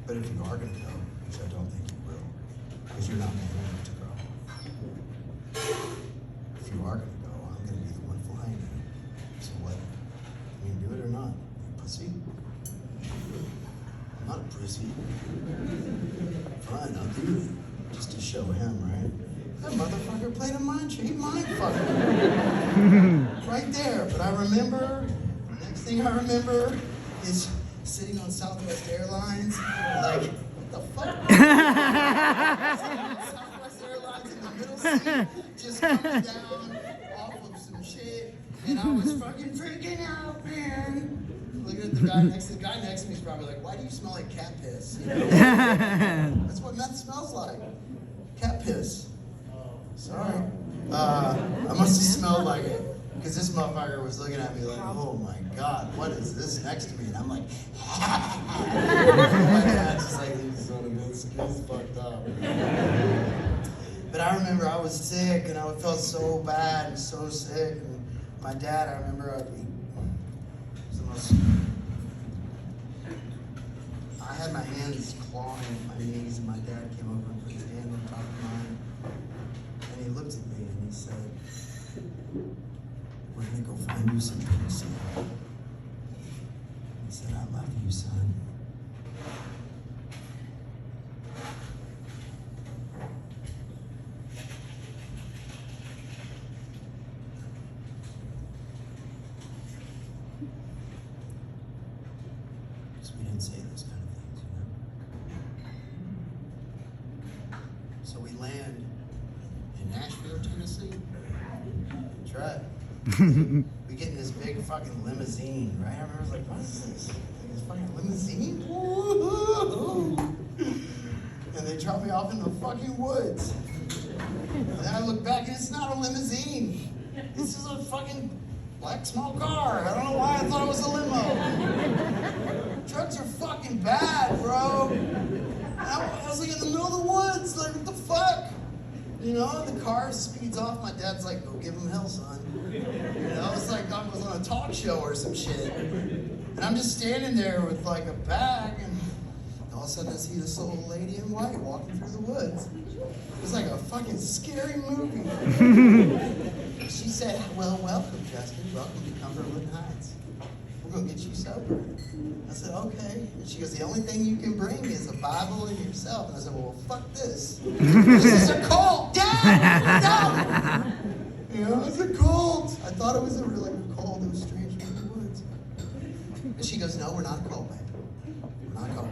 But if you are gonna go, which I don't think you will, because you're not man enough to go. If you are gonna go, I'm gonna be the one flying you. So what? You gonna do it or not? You pussy? I'm not a pussy. Fine, I'll do it. Just to show him, right? That motherfucker played a mind trick. He mind fucked me. Right there. But I remember, the next thing I remember is sitting on Southwest Airlines, like, what the fuck? Sitting on Southwest Airlines in the middle seat, just coming down off of some shit, and I was fucking freaking out, man. Looking at the guy next to me is probably like, why do you smell like cat piss? You know? That's what meth smells like. Cat piss. Sorry. I must have smelled like it. Because this motherfucker was looking at me like, oh my God, what is this next to me? And I'm like, my dad's just like, this son of a bitch, he's fucked up. But I remember I was sick and I felt so bad and so sick. And my dad, I remember I had my hands clawing at my knees, and my dad came over and put his hand on top of mine. And he looked at me and he said, we're gonna go find you some peace. He said, I love you, son. We didn't say those kind of things, you know. So we land in Nashville, Tennessee. That's right. We get in this big fucking limousine, right? I remember I was like, what is this? Like this fucking limousine? Woo-hoo. And they drop me off in the fucking woods. And then I look back and it's not a limousine. This is a fucking black small car. I don't know why I thought it was a limo. Trucks are fucking bad, bro. I was like in the middle of the woods, like what the fuck? You know, the car speeds off. My dad's like, go give him hell, son. You know, it's like I was on a talk show or some shit. And I'm just standing there with like a bag, and all of a sudden I see this little lady in white walking through the woods. It was like a fucking scary movie. She said, well, welcome, Justin. Welcome to Cumberland Heights. We're going to get you sober. I said, okay. And she goes, the only thing you can bring is a Bible and yourself. And I said, well, fuck this. This is a cult. Dad, no. You know, it's a cult. I thought it was a really cult. It was strange in the woods. And she goes, no, we're not a cult, babe. We're not a cult.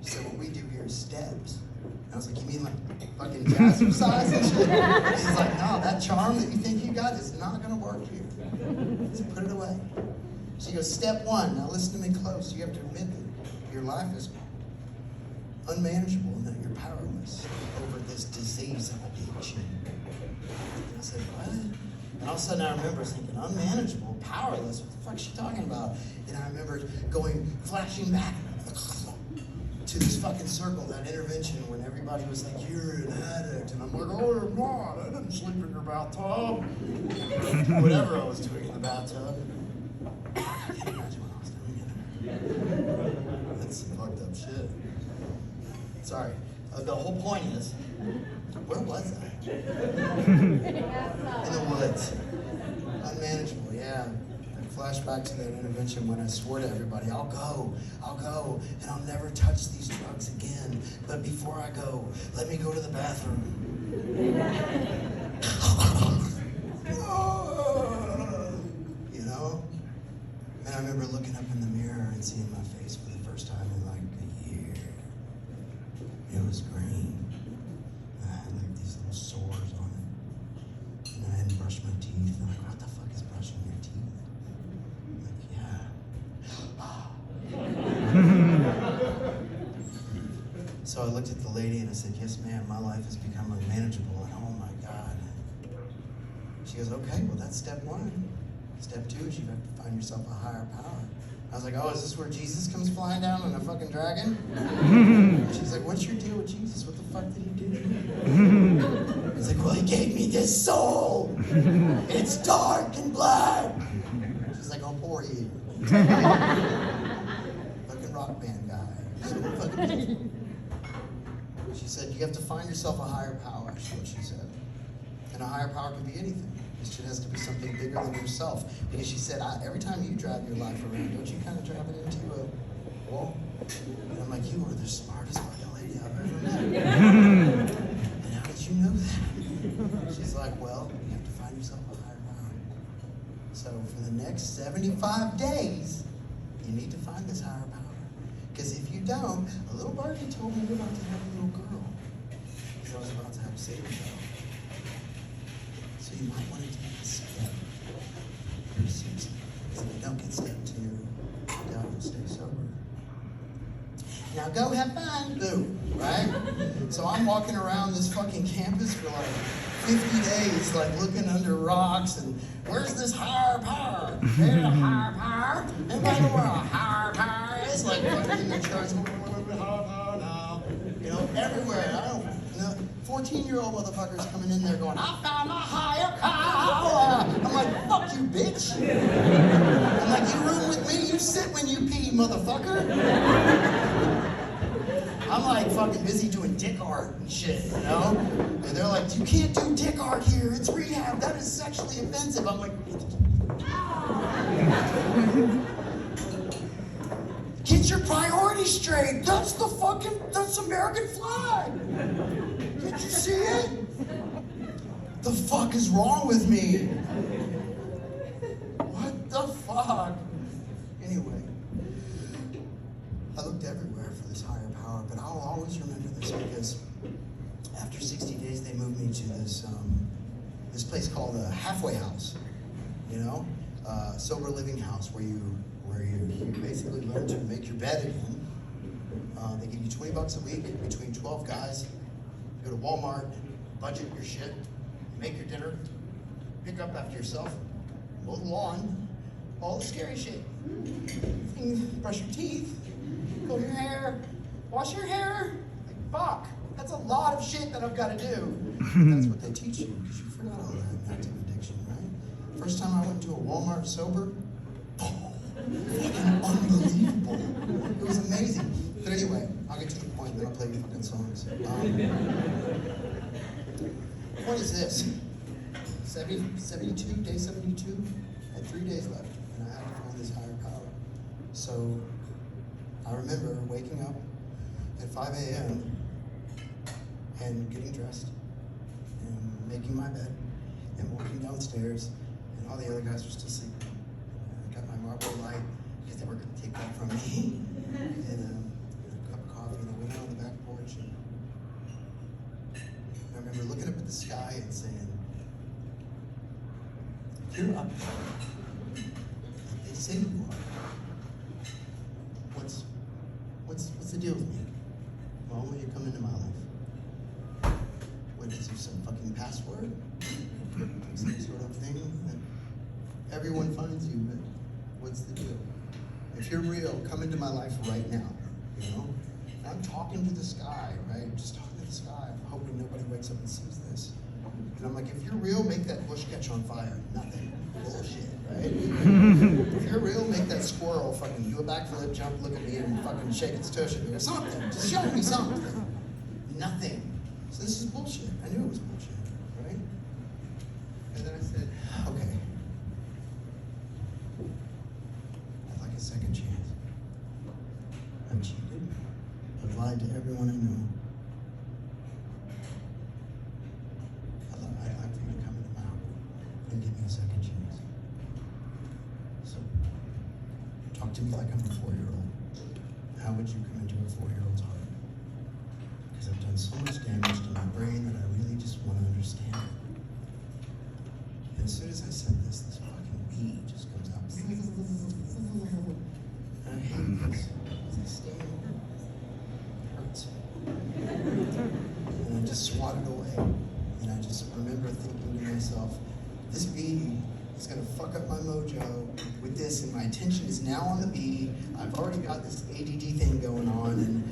She said, what we do here is steps. And I was like, you mean like fucking jazzercise and shit? And he's like, no, that charm that you think you got is not going to work here. So put it away. She goes, step one, now listen to me close. You have to admit that your life is unmanageable and that you're powerless over this disease of addiction. And I said, what? And all of a sudden I remember thinking, unmanageable, powerless, what the fuck is she talking about? And I remember flashing back to this fucking circle, that intervention when everybody was like, you're an addict. And I'm like, oh, I'm not. I didn't sleep in your bathtub. Whatever I was doing in the bathtub. I can't imagine what I was doing in there. That's some fucked up shit. Sorry. The whole point is, where was I? In the woods. Unmanageable, yeah. Flashback to that intervention when I swore to everybody, I'll go, and I'll never touch these drugs again. But before I go, let me go to the bathroom. You know? And I remember looking up in the mirror and seeing my face for the first time in like a year. It was green. I had like these little sores on it. And I hadn't brushed my teeth. And I'm like, what the fuck is brushing your teeth? So I looked at the lady and I said, yes, ma'am, my life has become unmanageable. And oh my God. She goes, okay, well, that's step one. Step two is you have to find yourself a higher power. I was like, oh, is this where Jesus comes flying down on a fucking dragon? She's like, what's your deal with Jesus? What the fuck did he do to you? He's like, well, he gave me this soul. It's dark and black. She's like, oh, poor you. Fucking rock band guy. She said, you have to find yourself a higher power, is what she said. And a higher power can be anything. It has to be something bigger than yourself. Because she said, every time you drive your life around, don't you kind of drive it into a wall? And I'm like, you are the smartest fucking lady I've ever met. And how did you know that? She's like, well, you have to find yourself a higher power. So for the next 75 days, you need to find this higher power. Because if you don't, a little birdie told me you're about to have a little girl. Because I was about to have a baby girl. So you might want to take a step. Seriously. So you don't get step two. Don't stay sober. Now go have fun, boo, right? So I'm walking around this fucking campus for like 50 days, like looking under rocks and where's this higher power? There's a higher power. Anybody know where a higher power is? Like fucking in the church, higher power now. You know, everywhere. I don't know. 14-year-old motherfuckers coming in there going, I found a higher power. I'm like, fuck you, bitch. I'm like, you room with me, you sit when you pee, motherfucker. I'm like fucking busy doing dick art and shit, you know? And they're like, you can't do dick art here, it's rehab, that is sexually offensive. I'm like, get your priorities straight. That's American flag. Did you see it? The fuck is wrong with me? What the fuck? Anyway, I looked everywhere for this higher power, but I'll always remember this because after 60 days, they moved me to this place called a halfway house, you know, sober living house where you basically learn to make your bed again. They give you $20 a week between 12 guys. You go to Walmart, budget your shit, make your dinner, pick up after yourself, mow the lawn, all the scary shit. Brush your teeth, comb your hair, wash your hair. Like, fuck, that's a lot of shit that I've got to do. That's what they teach you, because you forgot all that active addiction, right? First time I went to a Walmart sober, fucking unbelievable. It was amazing. But anyway, I'll get to the point, then I'll play you fucking songs. The point is this. 72, day 72, I had 3 days left, and I had to find this higher power. So I remember waking up at 5 a.m. and getting dressed and making my bed and walking downstairs, and all the other guys were still sleeping. I got my Marlboro Light because they were going to take that from me, and a cup of coffee, and I went out on the back porch, and I remember looking up at the sky and saying, you're up there. Like they say you are. What's the deal with me? Well, when you come into my life, what is there some fucking password? Some sort of thing that everyone finds you, but what's the deal? If you're real, come into my life right now, you know? And I'm talking to the sky, right? Just talking to the sky. I'm hoping nobody wakes up and sees this. And I'm like, if you're real, make that bush catch on fire. Nothing. Bullshit, right? If you're real, make that squirrel fucking do a backflip, jump, look at me, and fucking shake its tush at me or something. Just show me something. Nothing. So this is bullshit. I knew it was bullshit, right? And then I said, okay. I'd like a second chance. I cheated. I've lied to everyone I know. I'd like for you to come into my heart and give me a second chance. So, talk to me like I'm a 4-year-old. How would you come into a 4-year-old's heart? Because I've done so much damage to my brain that I really just want to understand it. And as soon as I said this fucking bee just comes out. And I hate this. As I stand, it hurts. And I just swat it away. And I just remember thinking to myself, this bee is gonna fuck up my mojo with this, and my attention is now on the bee. I've already got this ADD thing going on, and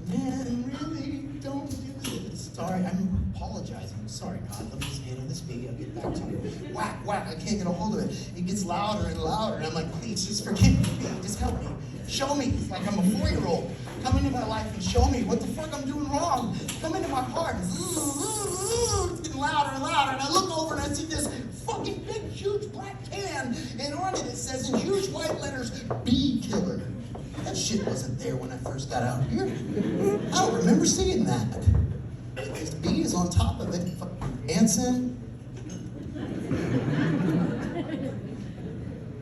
man, really, don't do this. Sorry, I'm apologizing. Sorry, God, let me just handle this bee. I'll get back to you. Whack, whack, I can't get a hold of it. It gets louder and louder, and I'm like, please, just forgive me, bee. Just help me. Show me, like I'm a 4-year-old. Come into my life and show me what the fuck I'm doing wrong. Come into my heart. It's getting louder and louder, and I look over and I see this fucking big, huge black can, and on it says in huge white letters, bee killer. That shit wasn't there when I first got out here. I don't remember seeing that. This bee is on top of it, fucking dancing.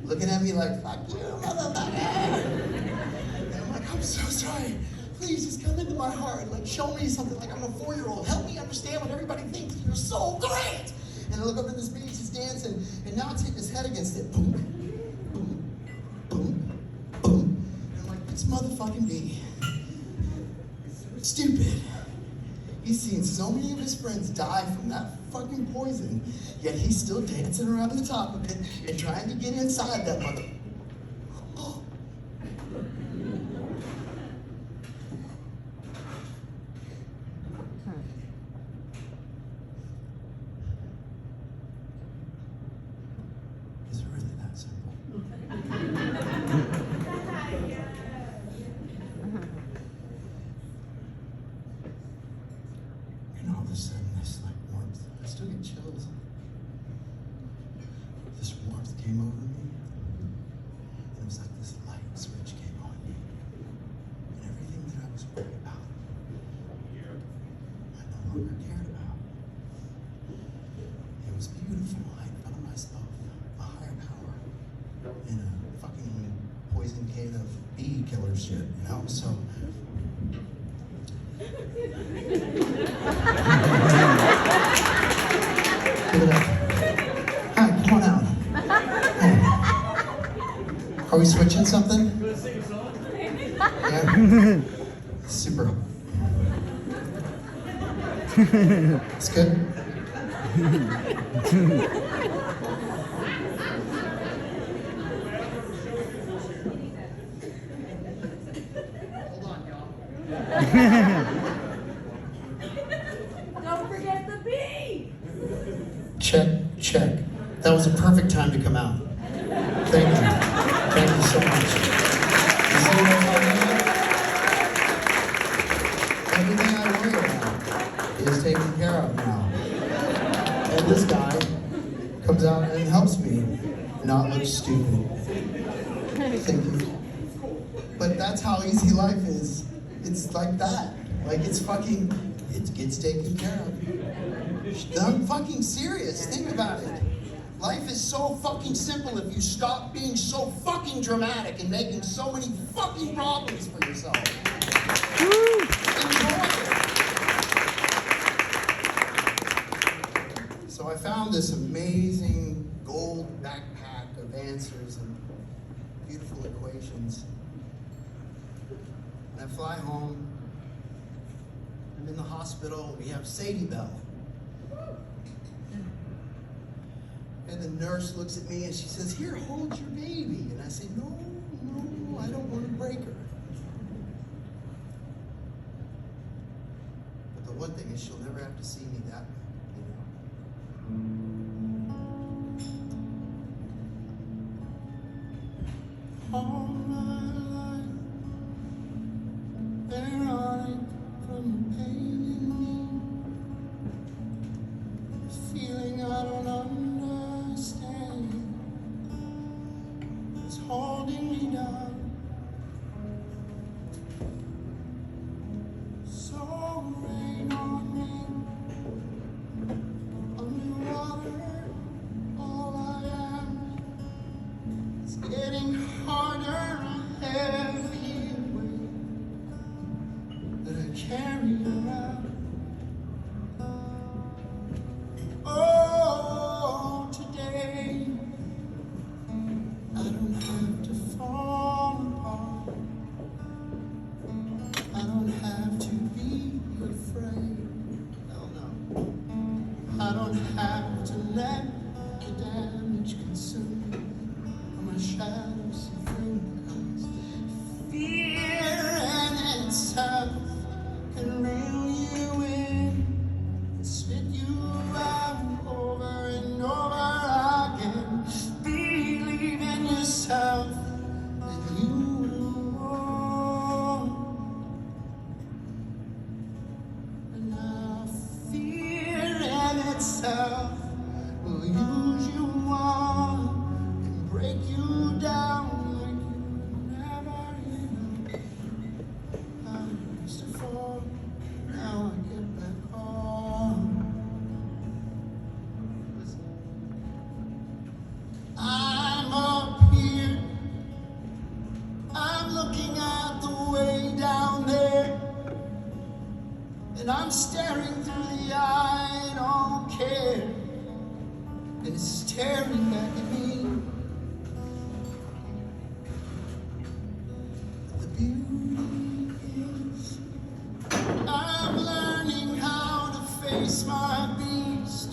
Looking at me like, fuck you, motherfucker. And I'm like, I'm so sorry. Please just come into my heart. Like, show me something. Like, I'm a 4-year-old. Help me understand what everybody thinks. You're so great. And I look up at this bee, she's dancing, and now it's hitting his head against it. Boom, boom, boom, boom. And I'm like, this motherfucking bee. Stupid. He's seen so many of his friends die from that fucking poison. Yet he's still dancing around the top of it and trying to get inside that mother. Oh. Is it really that simple? And all of a sudden, this like warmth, I still get chills. This warmth came over me, and it was like this light switch came on me. And everything that I was worried about, I no longer cared about. It was beautiful. I found myself a higher power in a fucking poison can of bee killer shit, you know? So. Give it up. Hi, come on out. Hey. Are we switching something? Yeah? Super. It's good? Hold on, y'all. Don't forget the bee. Check, check. That was a perfect time to come out. Thank you. Thank you so much. You see what I'm talking about? Everything I worry about is taken care of now. And this guy comes out and helps me not look stupid. Thank you. But that's how easy life is. It's like that. Like it's fucking, it gets taken care of. I'm fucking serious. Think about it. Life is so fucking simple if you stop being so fucking dramatic and making so many fucking problems for yourself. Enjoy it. So I found this amazing gold backpack of answers and beautiful equations. And I fly home. I'm in the hospital. We have Sadie Bell. And the nurse looks at me and she says, "Here, hold your baby." And I say, no, I don't want to break her. But the one thing is she'll never have to see me that way, you know. All my life, been running from the pain in me, the feeling I don't understand is holding me down. So rain on me, underwater, all I am is getting harder, a heavy weight that I carry around. Oh, today I don't have to fall apart. I don't have to be afraid. Hell no. I don't have to let the damage consume me. My shadows see through because fear and itself can reel you in and spit you out over and over again. Believe in yourself that you will won. And now fear in itself will use you on and break you down like you never enough. I used to fall, now I get back on. Listen. I'm up here, I'm looking at the way down there, and I'm staring through the eye, I don't care, and it's staring back at me. The beauty is I'm learning how to face my beast.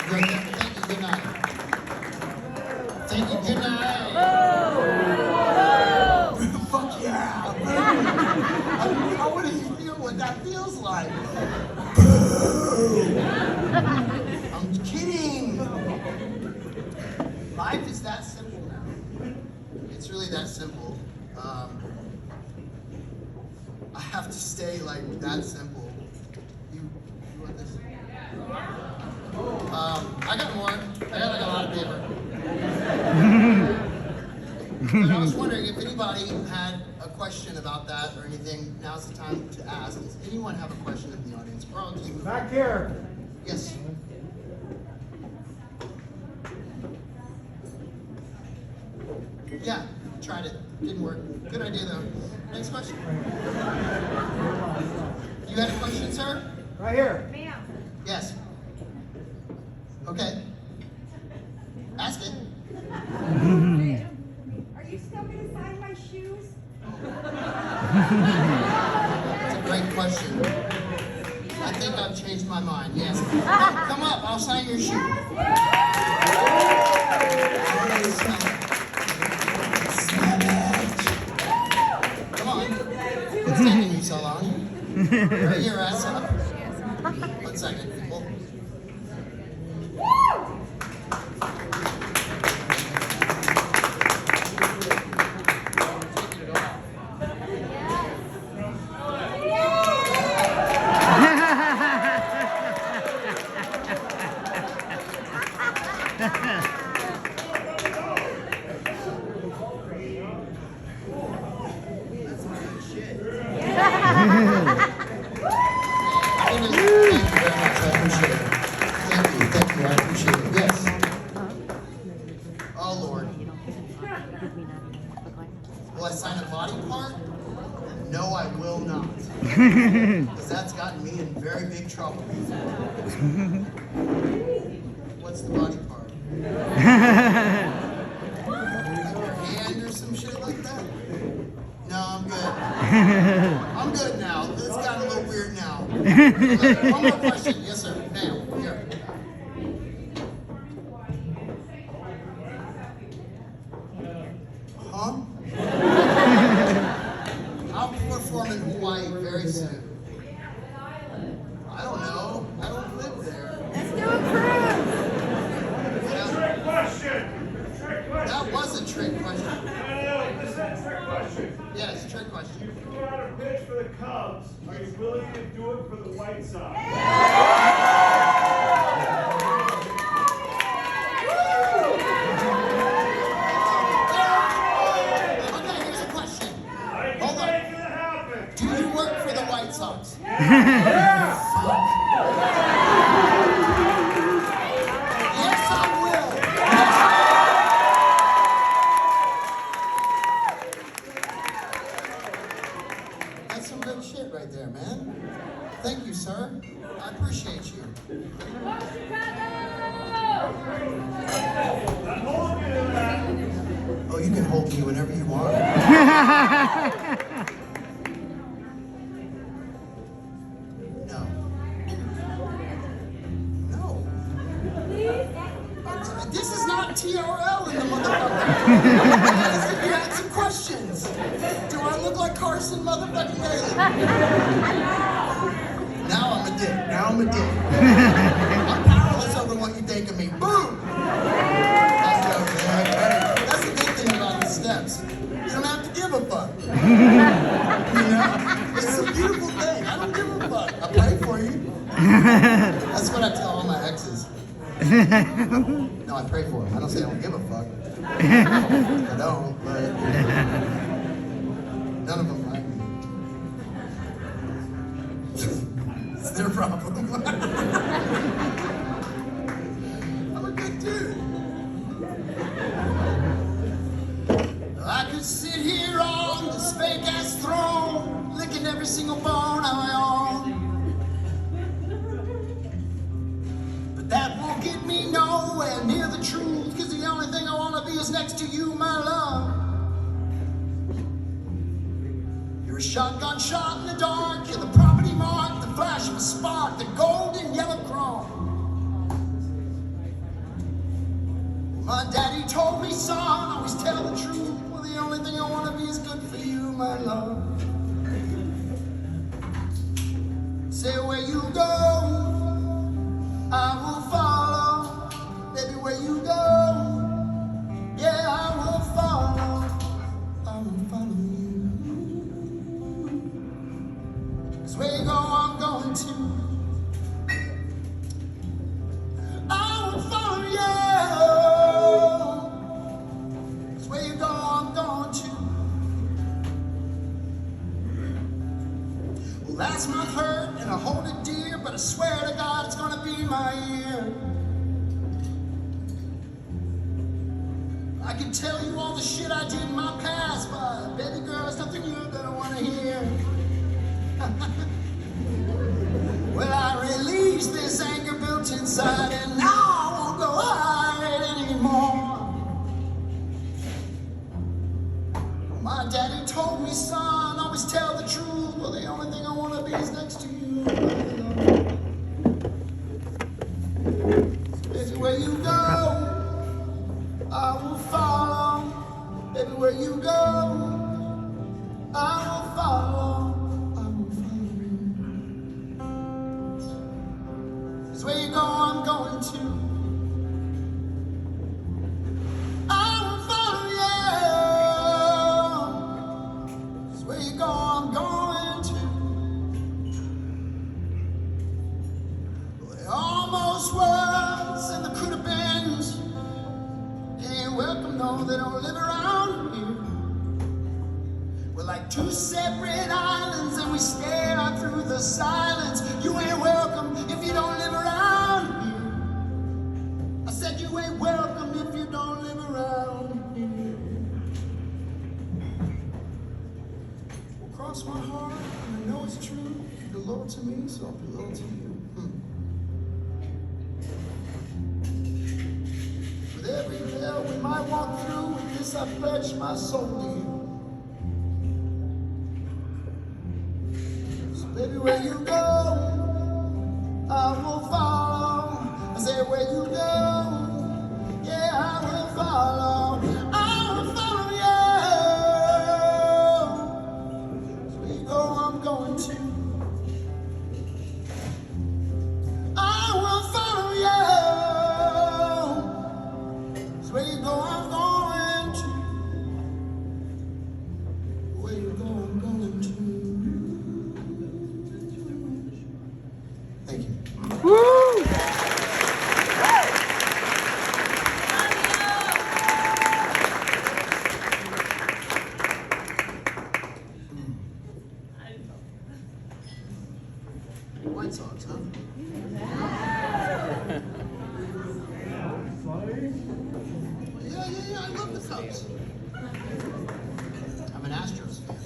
Good. Thank you. Good night. Thank you. Good night. Fuck yeah. I want to feel what that feels like. I'm kidding. Life is that simple now. It's really that simple. I have to stay like that simple. You want this? I got more. I got like a lot of paper. But I was wondering if anybody had a question about that or anything. Now's the time to ask. Does anyone have a question in the audience? Or I'll just move Back here. Yes. Yeah, tried it. Didn't work. Good idea though. Next question. You had a question, sir? Right here. Ma'am. Yes. Okay. Ask it. Are you still going to sign my shoes? It's a great question. I think I've changed my mind. Yes. Come up. I'll sign your shoe. Smell it. Come on. What's taking you so long? Hurry your ass up. 1 second, people. Thank you, I appreciate it. Yes. Oh Lord. Will I sign a body part? No, I will not. Because that's gotten me in very big trouble. What's the body part? Like your hand or some shit like that? No, I'm good. I'm good now. It's gotten a little weird now. One more question. Yes, sir. Now, here. Huh? I'll perform in Hawaii very soon. I don't know. I don't live there. Let's do a cruise. Trick question. Trick question. That was a trick question. No, this is a trick question. Yes, trick question. You threw out a pitch for the Cubs. Are you willing to do it for the White Sox? Okay, here's a question. I can Hold on. make it happen. Do you work for the White Sox? Fuck. Yes, I will. That's some good shit right there, man. Thank you, sir. I appreciate you. I'm holding you to that. Oh, you can hold me whenever you want. No. No. This is not TRL in the motherfucker. If you had some questions. Do I look like Carson motherfucking Daly? Now I'm a dick. Now I'm a dick. I'm powerless over what you think of me. Boom! That's the good thing about the steps. You don't have to give a fuck. You know? It's a beautiful thing. I don't give a fuck. I pray for you. That's what I tell all my exes. No, I pray for them. I don't say I don't give a fuck. I don't, but none of them like me. It's their problem. I'm a good dude. I could sit here on this fake ass throne, licking every single bone I own. But that won't get me nowhere near the truth, cause the only thing I wanna be is next to you, my love. You're a shotgun shot in the dark, you're the property mark, the flash of a spark, the golden yellow chrome. My daddy told me, son, always tell the truth. Well, the only thing I want to be is good for you, my love. Say where you go, I will follow. Baby, where you go, yeah, I will follow. I will follow you. 'Cause where you go, I'm going to. I will follow you. 'Cause where you go, I'm going to. Well, last month hurt and I hold it dear, but I swear to God it's gonna be my year. I can tell you all the shit I did in my past, but baby girl, there's nothing you're gonna wanna hear. Well, I released this anger built inside, and now I won't go hide anymore. My daddy told me, son, always tell the truth. Well, the only thing I wanna be is next to you. Baby, where you go, I will follow. Baby, where you go, I will follow. I will follow you. 'Cause where you go, I'm going to. I will follow you. 'Cause where you go, I'm going to. Well, they almost was, and the could have beens. Ain't welcome, no, they don't live around here. We're like two separate islands, and we stare out through the silence. You ain't welcome if you don't live around here. I said you ain't welcome if you don't live around here. Well, cross my heart, and I know it's true. You're loyal to me, so I'll be loyal to you. With every veil we might walk through, with this I pledge my soul to you. So baby, where you go, I will follow. I say where you go, yeah, I will follow. I will follow you. So where you go, I'm going to. I will follow you. So where you go, I'm going to. Where you go, I'm going to. Thank you. White Sox, huh? Yeah, I love the Cubs. I'm an Astros fan.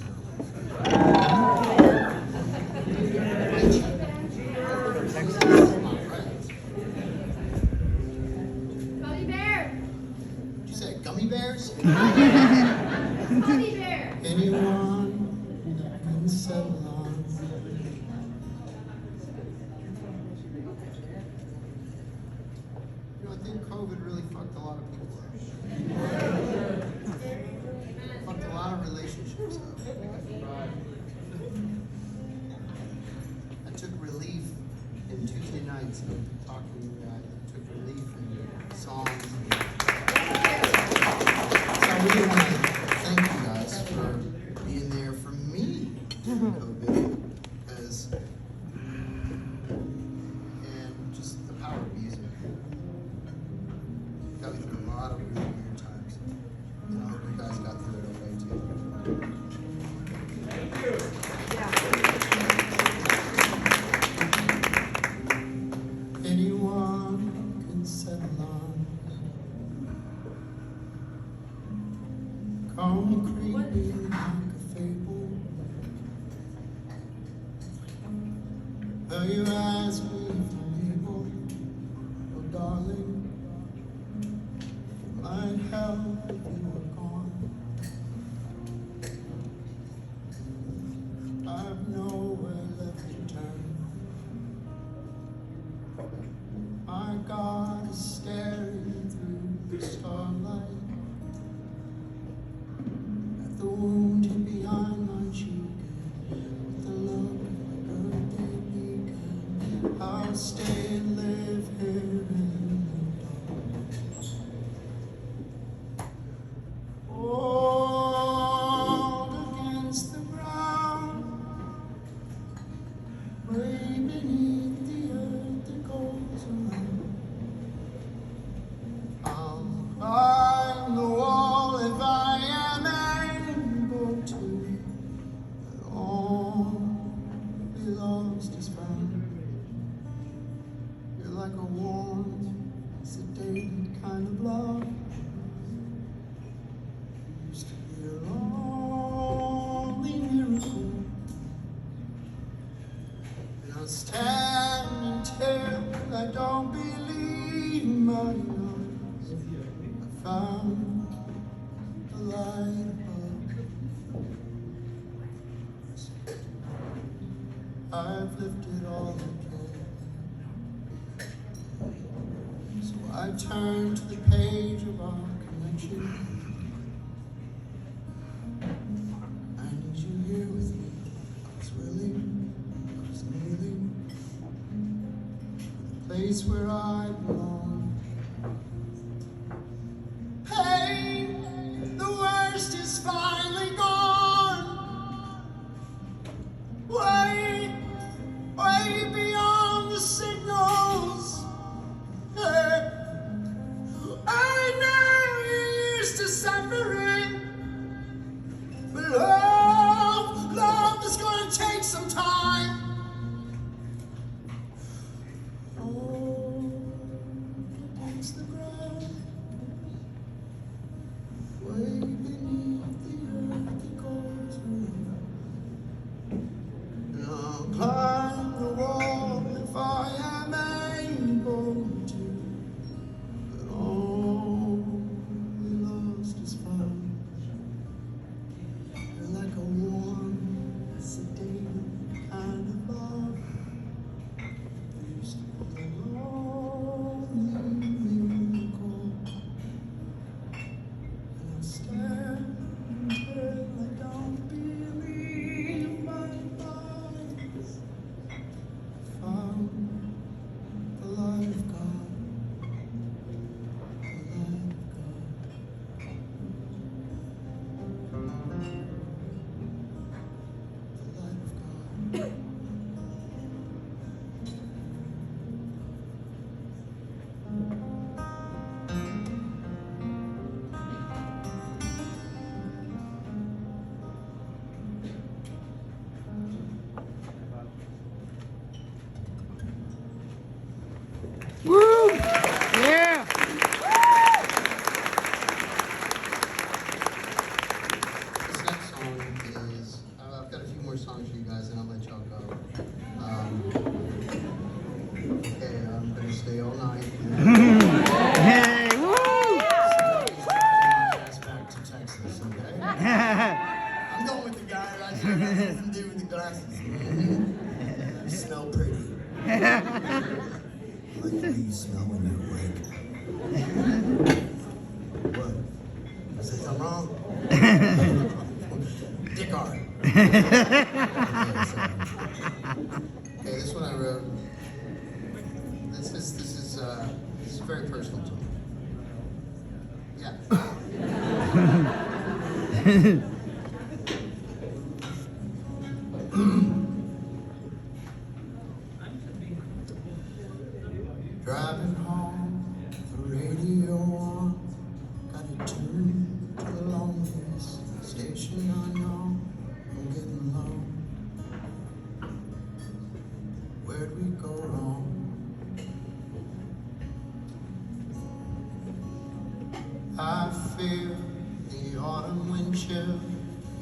Gummy bear. Did you say gummy bears? Gummy bear. Anyone can settle on. You know, I think COVID really fucked a lot of people up. Fucked a lot of relationships up. I took relief in Tuesday nights of talking to guys. I took relief in songs. So I really want to thank you guys for being there for me during COVID, because and just the power of music got me through a lot of really weird times. And I hope you guys got through it okay too. Anyone can settle on. Come creeping like a fable. Though you ask me if I'm able, oh darling, I'd help if you were gone. I've nowhere left to turn. My God is staring through the stars. kind of love used to be a lonely miracle. And I'll stand until I don't believe my eyes. I found the light above. I've lifted all I can. So I turn to the page of our connection. I need you here with me. I was willing, I was kneeling, the place where I belong. Pain, the worst is finally gone. Way beyond the signals. Hey, I know you used to separate, but love is gonna take some time. Oh, against the ground, way beneath the earth it goes around. And I'll climb the wall if I am able to, but all we lost is found. You're like a warm, sedated kind of love. Used to be a lonely miracle. And I'll stand until I don't believe my eyes. I found the light of God. The light of God. The light of God. Woo! Yeah! This next song is, I've got a few more songs for you guys and I'll let y'all go. Okay, I'm gonna stay all night. Hey, woo! Back to Texas, okay? I'm going with the guy right there. Nothing to do with the glasses. You smell pretty. Like the way you smell when you're awake. What? I said something wrong? Dick hard. Okay, this one I wrote. This is very personal to me. Yeah. Driving home, the radio on, got it tuned to the loneliest station I know. I'm getting low. Where'd we go wrong? I feel the autumn wind chill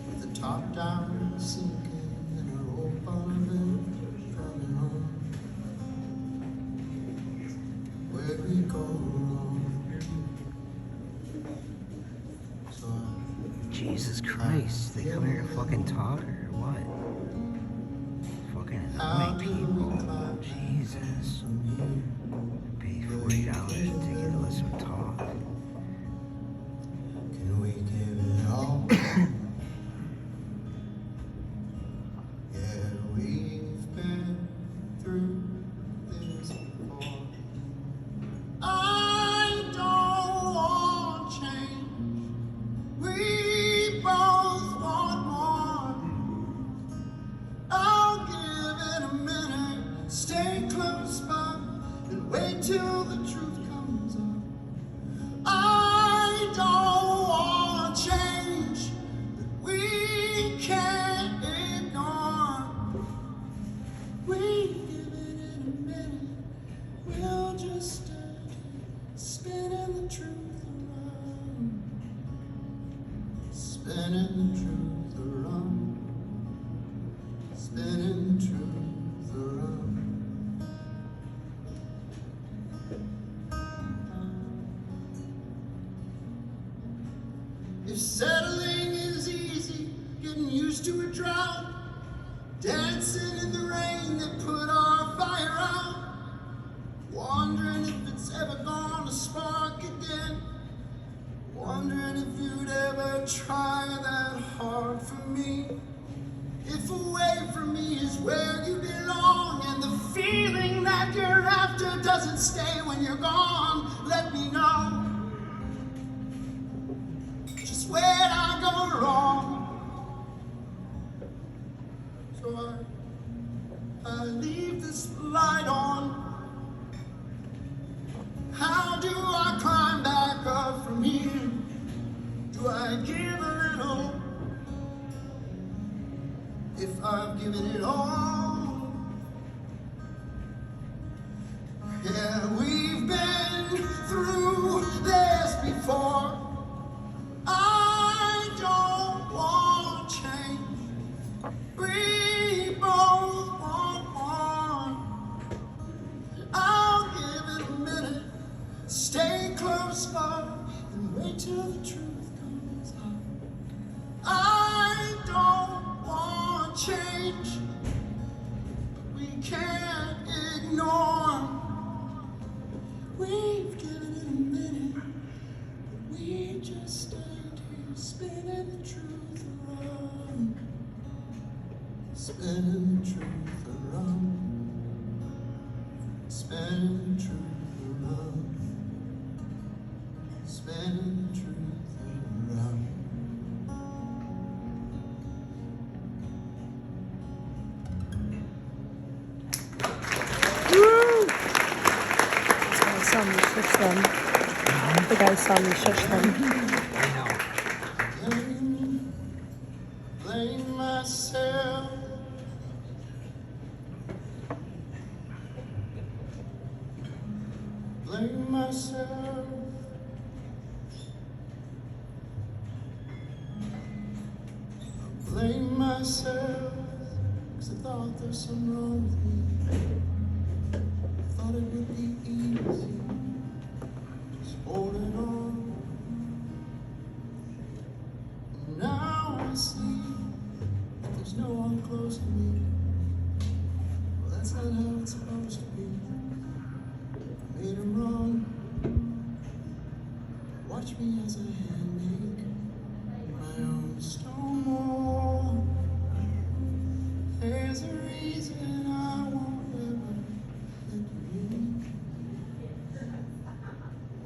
with the top down, sinking in her old Bonneville, driving home. Where'd we go wrong? So Jesus Christ, they come here to fucking talk or what? Fucking annoying people. Jesus. Pay $40 a ticket to listen to talk. can we give it all? Yeah, we've been through this before. I don't want change. We both want more. I'll give it a minute. Stay close by and spinning the truth around, spinning the truth around, spinning the truth around. If settling is easy, getting used to a drought, dancing in the rain that put our fire out, wondering if it's ever gonna spark again, wondering if you'd ever try that hard for me. If away from me is where you belong, and the feeling that you're after doesn't stay when you're gone, let me know just where'd I go wrong. So I leave this light on. How do I climb back up from here? Do I give a little? If I've given it all. Yeah, we've been through this before. I don't want change. We both want more. I'll give it a minute. Stay close by and wait till the truth comes out. I don't want change. We can't ignore. We've given it a minute, but we just stand here spinning the truth around, spinning the truth around, spinning the truth around, spinning the truth around. Saw me shush them. The guy saw me shush them. I know. Blame myself. Blame myself. Blame myself. 'Cause I thought there's something wrong with me. Thought it would be easy, just holding on. Now I see that there's no one close to me. Well, that's not how it's supposed to be. I made a wrong. Watch me as I make my own stone wall. There's a reason I won't ever let you in.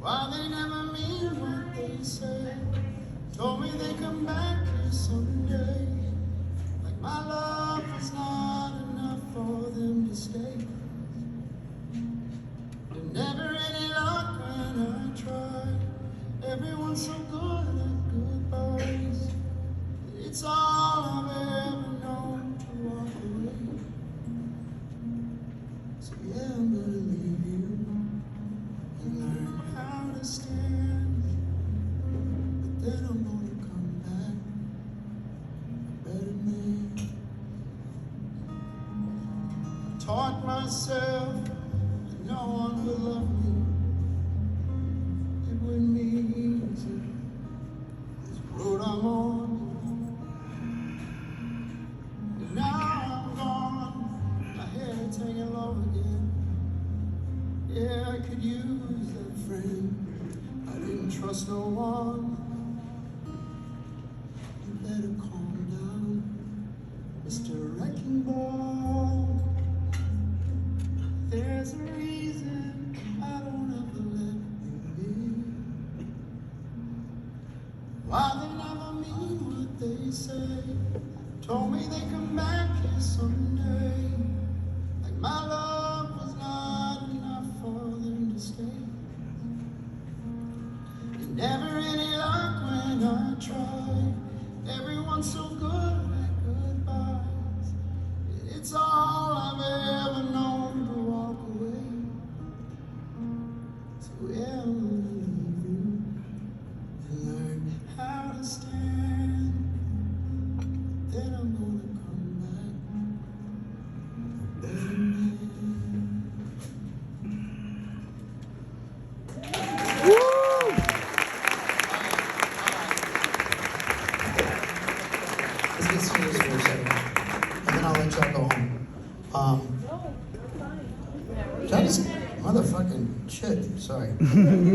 Why they never mean what they say. Told me they come back here someday. Like my love was not enough for them to stay. But never any luck when I tried. Everyone's so good at goodbyes. It's all I've ever known to walk away. So yeah, I'm gonna leave you and learn how to stand. But then I'm gonna come back a better man. Taught myself that no one would love me. It wouldn't be easy. This road I'm on. And now I'm gone. My head's hanging low again. Yeah, I could use that friend. I didn't trust no one. You better calm down, Mr. Wrecking Ball. There's a reason I don't ever let you be. Why they never mean what they say. Told me they come back here someday. Like my love was not enough for them to stay. And never any luck when I tried. Everyone's so good at goodbyes. It's all I've ever known to walk away. So yeah, I'm gonna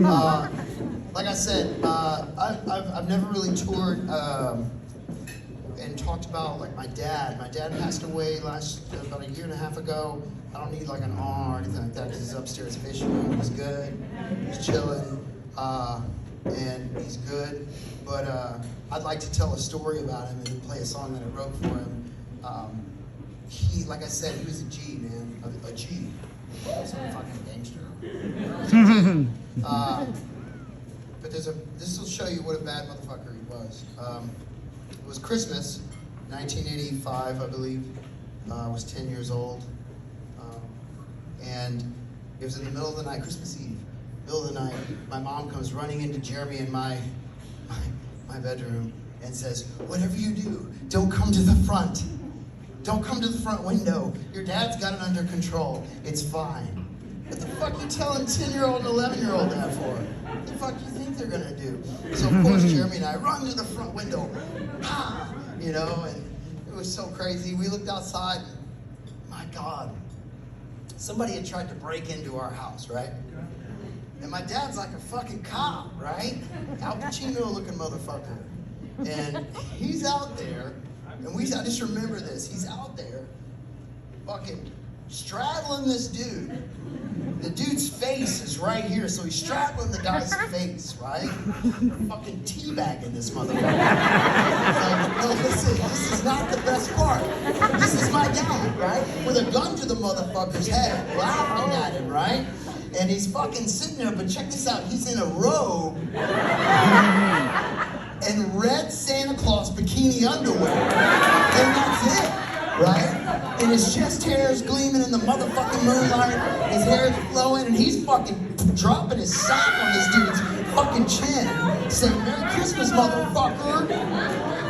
Like I said, I've never really toured and talked about like my dad. My dad passed away about a year and a half ago. I don't need like an R or anything like that because he's upstairs fishing. He's good. He's chilling. And he's good. But I'd like to tell a story about him and play a song that I wrote for him. He, like I said, he was a G, man. A G. He was a fucking gangster. But this will show you what a bad motherfucker he was. It was Christmas, 1985, I believe. I was 10 years old. And it was in the middle of the night, Christmas Eve. Middle of the night, my mom comes running into Jeremy in my bedroom and says, "Whatever you do, don't come to the front. Don't come to the front window. Your dad's got it under control. It's fine." What the fuck you telling 10-year-old and 11-year-old that for? What the fuck you think they're gonna do? So of course Jeremy and I run to the front window, you know, and it was so crazy. We looked outside, my God, somebody had tried to break into our house, right? And my dad's like a fucking cop, right? Al Pacino looking motherfucker. And he's out there, and I just remember this, he's out there fucking straddling this dude. The dude's face is right here, so he's straddling the guy's face, right? Fucking teabagging this motherfucker. Like, no, listen, this is not the best part. This is my dad, right? With a gun to the motherfucker's head, laughing at him, right? And he's fucking sitting there, but check this out, he's in a robe and red Santa Claus bikini underwear. And that's it, right? And his chest hair is gleaming in the motherfucking moonlight, his hair is flowing, and he's fucking dropping his sack on this dude's fucking chin, saying, "Merry Christmas, motherfucker.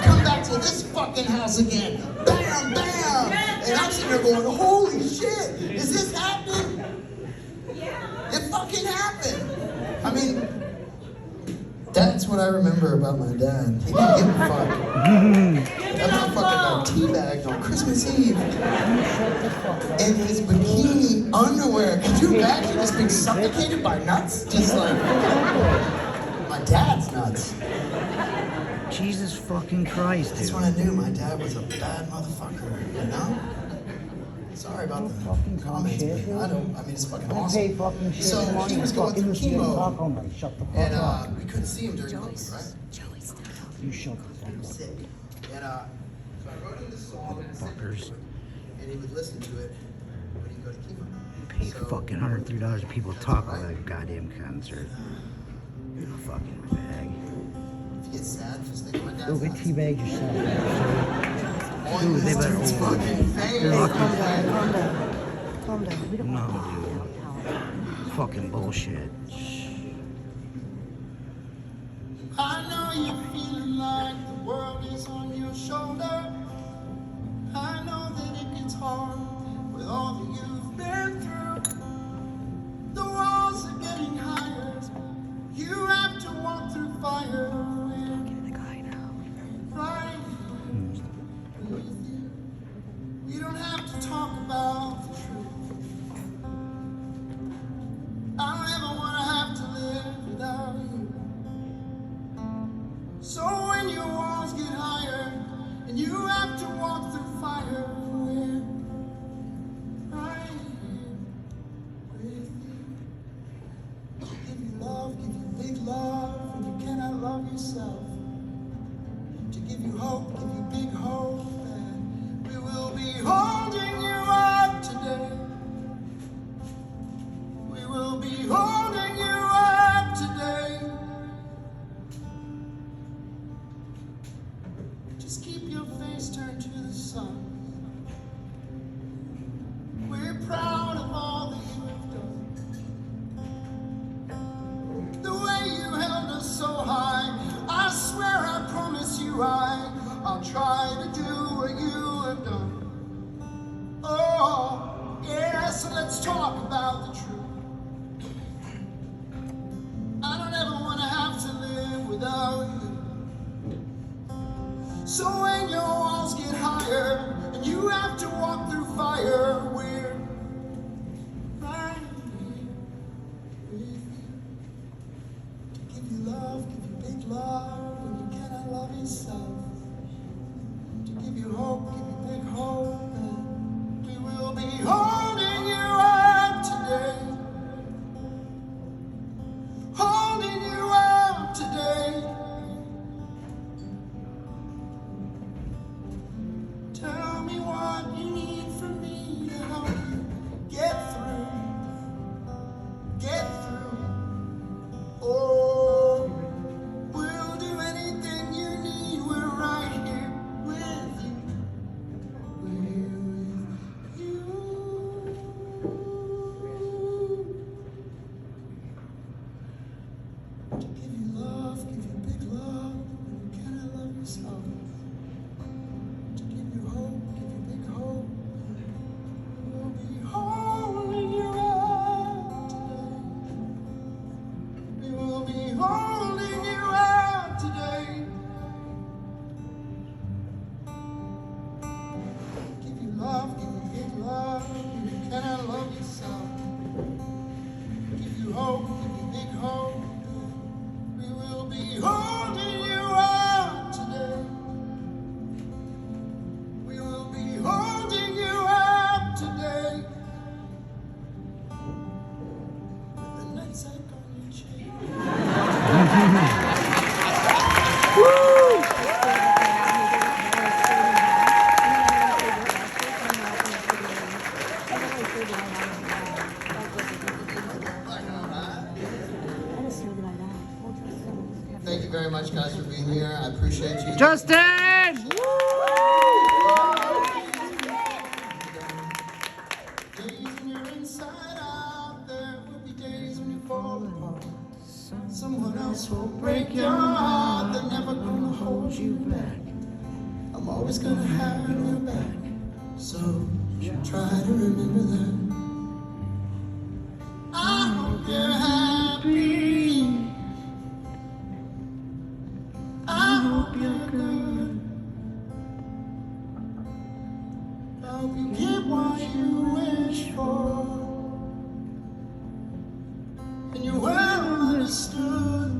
Come back to this fucking house again." Bam, bam! And I'm sitting there going, holy shit, is this happening? It fucking happened. I mean, that's what I remember about my dad. He didn't give a fuck. That motherfucker got teabagged on Christmas Eve in his bikini underwear. Could you imagine just being suffocated by nuts? Just like, my dad's nuts. Jesus fucking Christ, That's dude. when I knew my dad was a bad motherfucker, you know? Sorry about the comments, but I mean, it's fucking awesome. So he was going through chemo, and we couldn't see him during COVID, right? You shut the He was sick. And so I wrote him this song, and I sent it to him, and he would listen to it when he'd go to chemo. Pay fucking $103 and people talk at a goddamn concert. You fucking bag. If you get sad, just think of my dad's Go get nuts. teabagged yourself. On Dude, they this better dude's hold fucking it. face. They're lucky. Calm down. We don't No, dude. Fucking bullshit. I know you're feeling like the world is on your shoulder. I know that it gets hard with all that you've been through. The walls are getting higher. You have to walk through fire. Right with you. We don't have to talk about the truth. I don't ever want to have to live without you. So when your walls get higher and you have to walk through fire, we're right here with you. Give you love, give you big love when you cannot love yourself. To give you hope, give you big hope, and we will be holding you up today. We will be holding you up today. Just keep your face turned to the sun. We're proud of all that you have done. The way you held us so high, I swear I promise you I'll try to do what you have done. Oh, yeah, so let's talk about the truth. I don't ever want to have to live without you. So when your walls get higher and you have to walk through fire, we're right here with you. love when you cannot love yourself. To give you hope, give you big hope, and we will be holding you up today. Holding you up today. Tell me what you need from me to help you get through. Get through. Oh, we'll do anything you need. We're right here with you. We're with you. To give you love, give you big love, when you cannot love yourself. To give you hope, give you big hope. We'll be holding you up today. We will be holding you up today. Give you love, give you big love, when you cannot love yourself. Give you hope, give you big hope. We will be holding you up today. We will be holding you up today. The nights are gonna change. Thank you very much, guys, for being here. I appreciate you. Justin! Days when you're inside out, there will be days when you fall apart. Someone else will break your heart. They're never gonna hold you back. I'm always gonna have your back. So try to remember that. I hope you're happy. I hope you're good. I hope you get what you wish for. And you're well understood.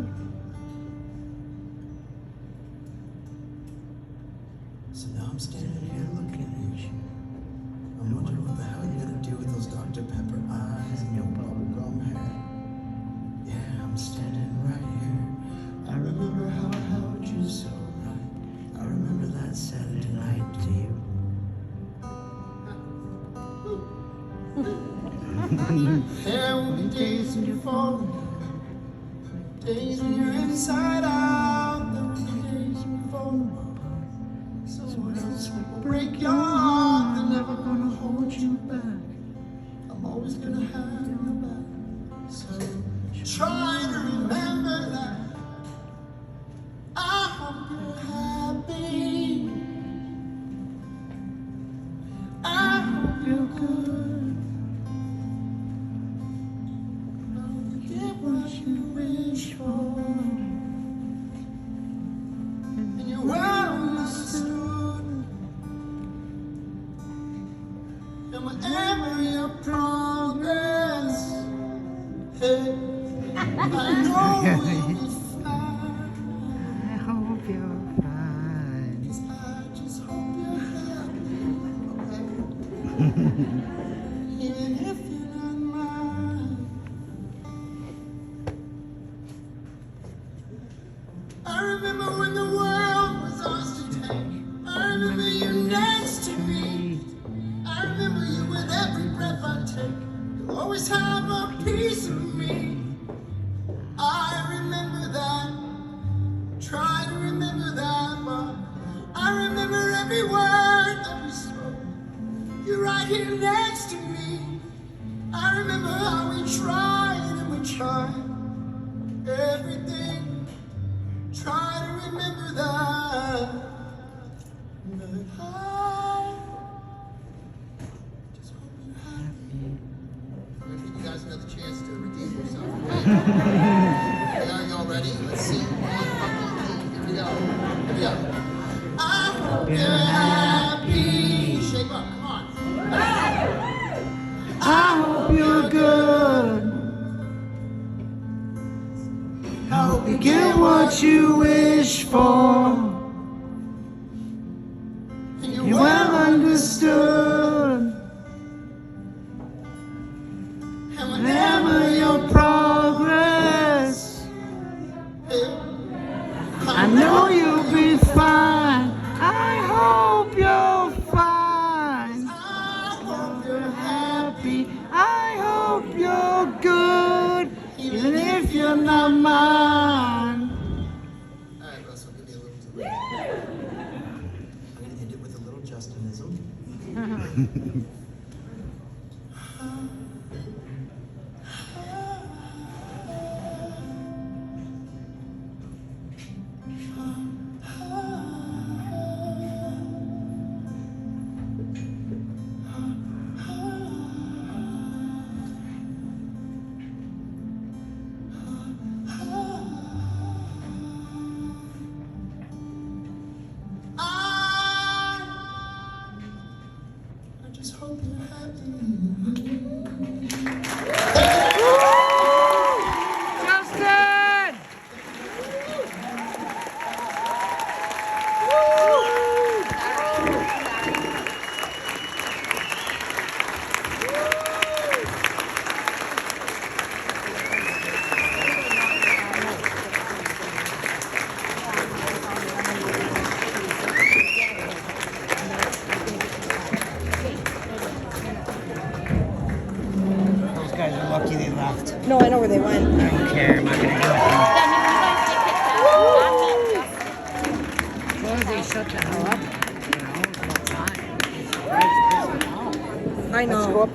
So now I'm standing here looking at you. I'm wondering what the hell you're gonna do with those Dr. Pepper eyes and your bubblegum hair. Yeah, I'm standing right here. I remember how I held you so right. I remember that Saturday night to you. There will be days when you're falling down, days when you're inside out. There will be days when you're falling apart. Someone else will break your heart. They're never gonna hold you back. I'm always gonna have your back. So try to remember that. I hope you're happy. I hope you're good. I hope you get what you wish for. And you're well understood. And whatever your progress, hey, I know you'll be fine. I hope you're fine. I just hope you're happy, okay? Even if you're not mine. I remember when the world was ours to take. I remember you next to me. I remember you with every breath I take. You'll always have a piece of me. I remember that. Try to remember that, but I remember every word that we spoke. You're right here next to me. I remember how we tried and we tried everything. Try to remember that. But I just hope you're happy. I'm gonna give you guys another chance to redeem yourself. Okay? Are y'all ready? Let's see. Here we go. Here we go. I hope you're happy. Shape up. Come on. I hope you're good. hope you get what you wish for. You well understood. Hammer your progress. I know you'll be fine. I hope you're fine. I hope you're happy. I hope you're good. Even if you're not mine. Alright, Russell, give me a little too. I'm gonna end it with a little Justinism. I just hope you're happy. Justin! Those guys are lucky they left. No, I know where they went. I don't care. I'm not gonna do anything. As long as they shut the hell up, you know, it's not time. It's right, it's all. I know. Let's go up